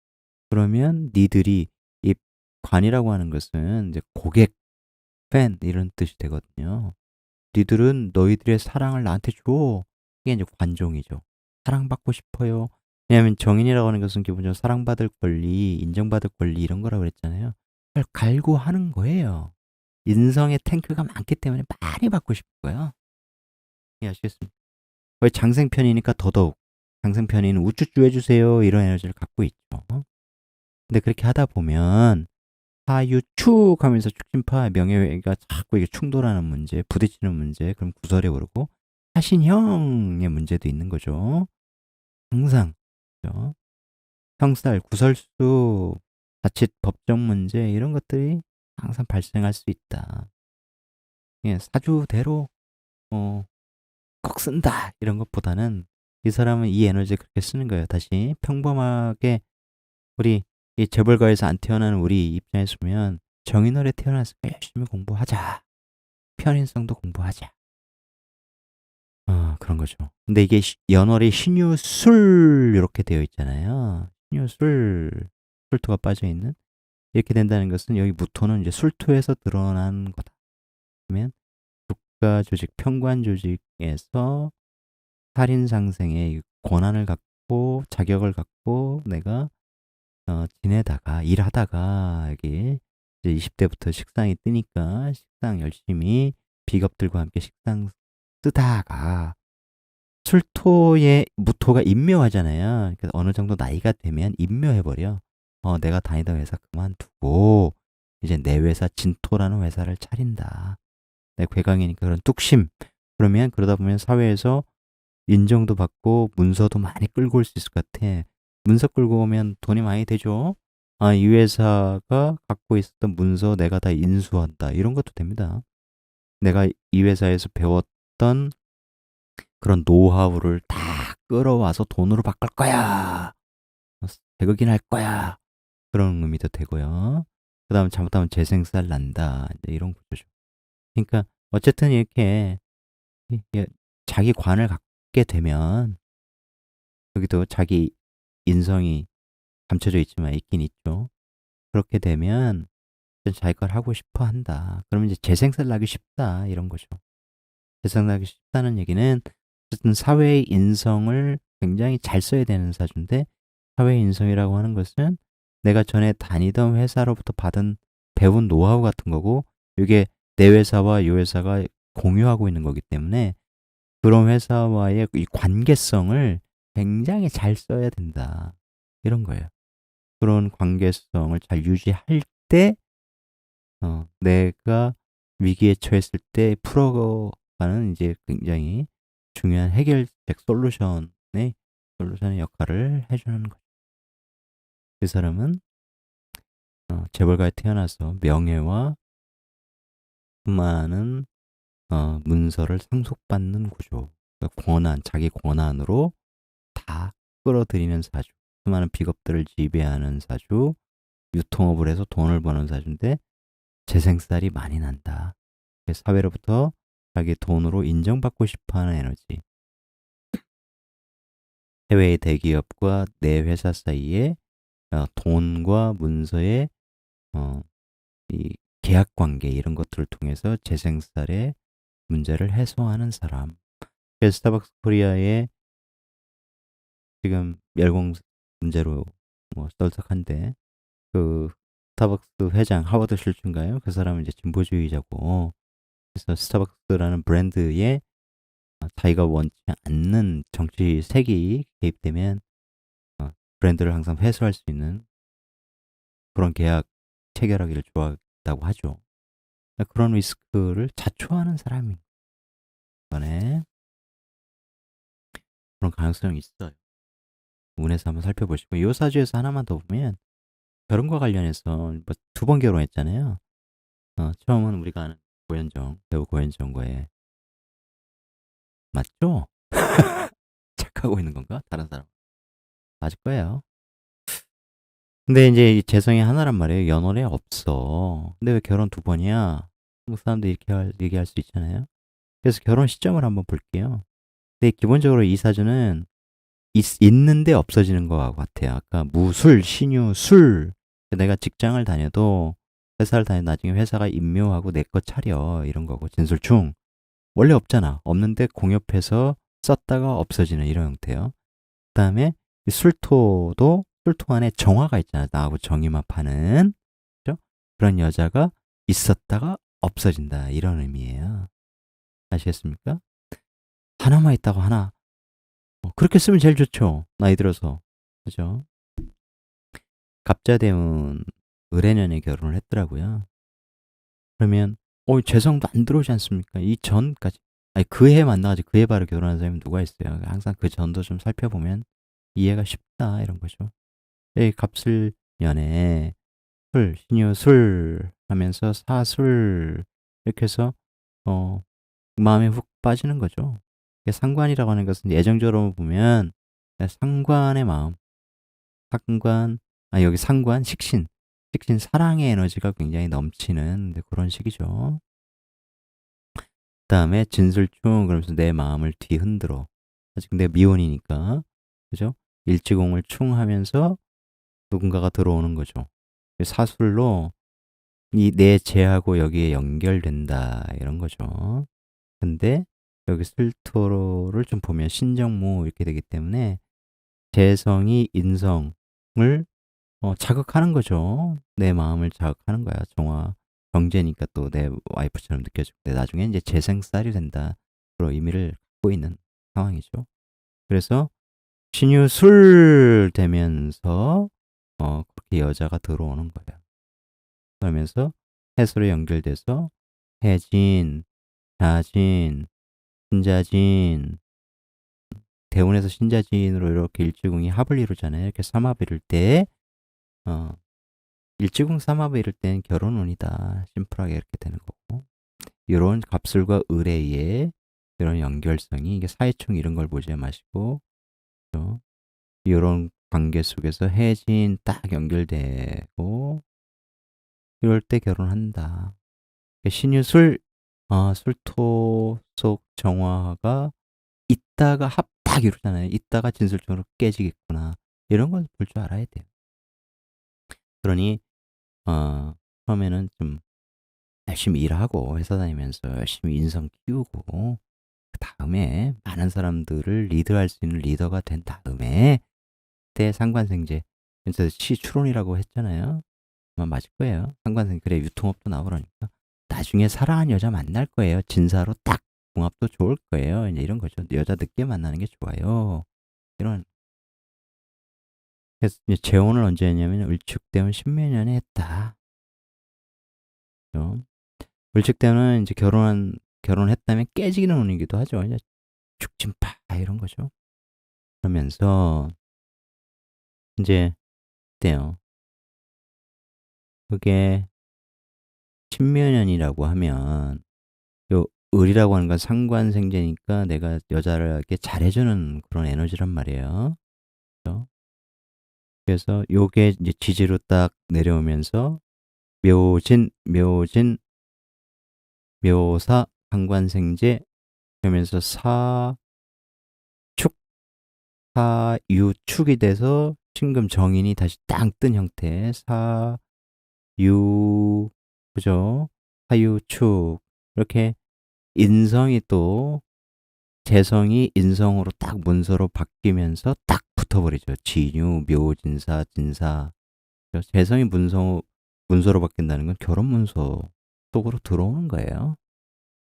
Speaker 1: 그러면 니들이, 이 관이라고 하는 것은 이제 고객, 팬 이런 뜻이 되거든요. 니들은 너희들의 사랑을 나한테 줘. 이게 이제 관종이죠. 사랑받고 싶어요. 왜냐하면 정인이라고 하는 것은 기본적으로 사랑받을 권리, 인정받을 권리 이런 거라고 그랬잖아요. 그걸 갈구하는 거예요. 인성의 탱크가 많기 때문에 많이 받고 싶은 거예요. 이해하시겠습니까? 거의 장생편이니까 더더욱 장생편이는 우쭈쭈 해주세요 이런 에너지를 갖고 있죠. 근데 그렇게 하다 보면 하유축 하면서 축진파 명예가 자꾸 이게 충돌하는 문제, 부딪히는 문제, 그럼 구설에 오르고 하신형의 문제도 있는 거죠. 항상. 그죠? 형살, 구설수, 자칫 법적 문제 이런 것들이 항상 발생할 수 있다. 예, 사주대로 꼭 쓴다 이런 것보다는 이 사람은 이 에너지 그렇게 쓰는 거예요. 다시 평범하게 우리 이 재벌가에서 안 태어나는 우리 입장에서 보면 정인월에 태어났으니까 열심히 공부하자. 편인성도 공부하자. 그런 거죠. 근데 이게 연월이 신유술 이렇게 되어 있잖아요. 신유술, 술토가 빠져 있는, 이렇게 된다는 것은 여기 무토는 이제 술토에서 드러난 거다. 그러면 국가 조직, 평관 조직에서 살인 상생의 권한을 갖고 자격을 갖고 내가 지내다가 일하다가 여기 이제 20대부터 식상이 뜨니까 식상 열심히 비겁들과 함께 식상 쓰다가 술토의 무토가 임묘하잖아요. 그래서 어느 정도 나이가 되면 임묘해버려. 내가 다니던 회사 그만두고 이제 내 회사 진토라는 회사를 차린다. 내 괴강이니까 그런 뚝심. 그러면 그러다 보면 사회에서 인정도 받고 문서도 많이 끌고 올 수 있을 것 같아. 문서 끌고 오면 돈이 많이 되죠. 이 회사가 갖고 있었던 문서 내가 다 인수한다. 이런 것도 됩니다. 내가 이 회사에서 배웠던 그런 노하우를 다 끌어와서 돈으로 바꿀 거야. 대극인 할 거야. 그런 의미도 되고요. 그 다음 잘못하면 재생살 난다. 이런 구조죠. 그러니까 어쨌든 이렇게 자기 관을 갖게 되면, 여기도 자기 인성이 감춰져 있지만 있긴 있죠. 그렇게 되면 자기 걸 하고 싶어 한다. 그러면 이제 재생살 나기 쉽다. 이런 거죠. 재생살 나기 쉽다는 얘기는 어쨌든 사회의 인성을 굉장히 잘 써야 되는 사주인데, 사회의 인성이라고 하는 것은 내가 전에 다니던 회사로부터 받은 배운 노하우 같은 거고, 이게 내 회사와 이 회사가 공유하고 있는 거기 때문에 그런 회사와의 이 관계성을 굉장히 잘 써야 된다. 이런 거예요. 그런 관계성을 잘 유지할 때 내가 위기에 처했을 때 풀어가는 이제 굉장히 중요한 해결책 솔루션의 역할을 해주는 거죠. 그 사람은 재벌가에 태어나서 명예와 수많은 문서를 상속받는 구조. 그러니까 자기 권한으로 다 끌어들이는 사주. 수많은 비겁들을 지배하는 사주, 유통업을 해서 돈을 버는 사주인데 재생살이 많이 난다. 사회로부터 자기 돈으로 인정받고 싶어하는 에너지. 해외의 대기업과 내 회사 사이에 돈과 문서의 이 계약 관계 이런 것들을 통해서 재생살의 문제를 해소하는 사람. 그래서 스타벅스 코리아의 지금 멸공 문제로 뭐 떨떡한데 그 스타벅스 회장 하워드 실츠인가요? 그 사람은 이제 진보주의자고 그래서 스타벅스라는 브랜드에 자기가 원치 않는 정치 색이 개입되면 브랜드를 항상 회수할 수 있는 그런 계약 체결하기를 좋아한다고 하죠. 그런 리스크를 자초하는 사람이 이번에 그런 가능성이 있어요. 운에서 한번 살펴보시고 이 사주에서 하나만 더 보면 결혼과 관련해서 뭐 두 번 결혼했잖아요. 처음은 우리가 아는 고현정 배우 고현정과의 맞죠? 착하고 있는 건가? 다른 사람 맞을 거예요. 근데 이제 이 재성이 하나란 말이에요. 연월에 없어. 근데 왜 결혼 두 번이야? 뭐 사람들이 이렇게 얘기할 수 있잖아요. 그래서 결혼 시점을 한번 볼게요. 근데 기본적으로 이 사주는 있는데 없어지는 것 같아요. 아까 무술, 신유, 술. 내가 직장을 다녀도 회사를 다녀도 나중에 회사가 임묘하고 내 거 차려 이런 거고 진술충 원래 없잖아. 없는데 공협해서 썼다가 없어지는 이런 형태요. 그다음에 술토도 술토 안에 정화가 있잖아. 나하고 정이만 파는 그죠? 그런 여자가 있었다가 없어진다 이런 의미예요. 아시겠습니까? 하나만 있다고 하나 그렇게 쓰면 제일 좋죠. 나이 들어서 그죠? 갑자대운 을해년에 결혼을 했더라고요. 그러면 재성도 안 들어오지 않습니까? 이 전까지 아니 그 해 만나가지고 그 해 바로 결혼한 사람이 누가 있어요? 항상 그 전도 좀 살펴보면 이해가 쉽다 이런 거죠. 이 갑술년에 술, 신유술 하면서 사술 이렇게 해서 마음에 훅 빠지는 거죠. 상관이라고 하는 것은 예정적으로 보면 상관의 마음, 상관, 여기 상관, 식신, 사랑의 에너지가 굉장히 넘치는 그런 식이죠. 그 다음에 진술충, 그러면서 내 마음을 뒤흔들어. 아직 내가 미혼이니까, 그죠? 일지공을 충하면서 누군가가 들어오는 거죠. 사술로 이 내 재하고 여기에 연결된다, 이런 거죠. 근데 여기 술토를 좀 보면 신정무 이렇게 되기 때문에 재성이 인성을 자극하는 거죠. 내 마음을 자극하는 거야. 정제니까 또 내 와이프처럼 느껴지고 나중에 이제 재생살이 된다. 그런 의미를 갖고 있는 상황이죠. 그래서 신유술 되면서 그렇게 여자가 들어오는 거예요. 그러면서 해수로 연결돼서 해진, 자진, 신자진, 대운에서 신자진으로 이렇게 일지궁이 합을 이루잖아요. 이렇게 삼합을 이룰 때 일지궁 삼합을 이룰 때는 결혼운이다. 심플하게 이렇게 되는 거고 이런 갑술과 을에 의해 이런 연결성이 이게 사회충 이런 걸 보지 마시고 이런 관계 속에서 해진 딱 연결되고 이럴 때 결혼한다. 신유술 술토 속 정화가 있다가 합 딱 이루잖아요. 있다가 진술적으로 깨지겠구나. 이런 걸 볼 줄 알아야 돼요. 그러니 처음에는 좀 열심히 일하고 회사 다니면서 열심히 인성 키우고 그 다음에 많은 사람들을 리드할 수 있는 리더가 된 다음에 그때 상관생제 그래서 시추론이라고 했잖아요. 아마 맞을 거예요. 상관생제 그래 유통업도 나오라니까 나중에 사랑하는 여자 만날 거예요. 진사로 딱 궁합도 좋을 거예요. 이제 이런 거죠. 여자 늦게 만나는 게 좋아요. 이런 그래서 이제 재혼을 언제 했냐면 을축대운 신묘년에 했다. 을축대운은 이제 결혼했다면 깨지는 운이기도 하죠. 이제 축진파 이런 거죠. 그러면서 이제 때요. 그게 신묘년이라고 하면 요 을이라고 하는 건 상관생제니까 내가 여자에게 잘해주는 그런 에너지란 말이에요. 그죠? 그래서 요게 이제 지지로 딱 내려오면서 묘진, 묘진, 묘사, 상관생제 그러면서 축, 사유축이 돼서 신금 정인이 다시 딱 뜬 형태. 사유, 그죠? 사유축. 이렇게 인성이 또 재성이 인성으로 딱 문서로 바뀌면서 딱 붙어버리죠. 진유, 묘진사, 진사. 재성이 문서로 바뀐다는 건 결혼 문서 속으로 들어오는 거예요.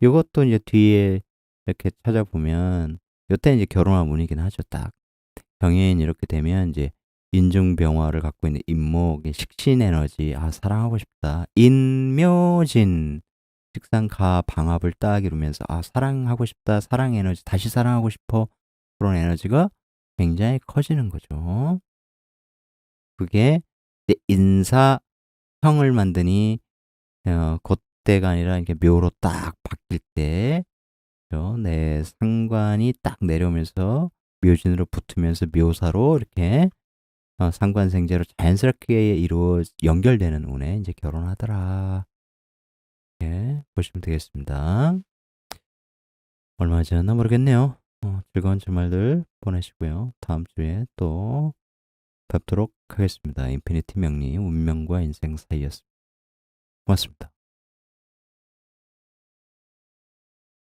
Speaker 1: 이것도 이제 뒤에 이렇게 찾아보면 요때 이제 결혼한 운이긴 하죠. 딱 정해인 이렇게 되면 이제 인중병화를 갖고 있는 인목, 식신 에너지, 아 사랑하고 싶다. 인묘진 식상가 방합을 딱 이루면서 아 사랑하고 싶다. 사랑 에너지, 다시 사랑하고 싶어. 그런 에너지가 굉장히 커지는 거죠. 그게 이제 인사형을 만드니 그때가 아니라 이렇게 묘로 딱 바뀔 때, 그죠? 네, 상관이 딱 내려오면서 묘진으로 붙으면서 묘사로 이렇게 상관생제로 자연스럽게 연결되는 운에 이제 결혼하더라. 이렇게 보시면 되겠습니다. 얼마 지났나 모르겠네요. 즐거운 주말들 보내시고요. 다음 주에 또 뵙도록 하겠습니다. 인피니티 명리 운명과 인생 사이였습니다. 고맙습니다.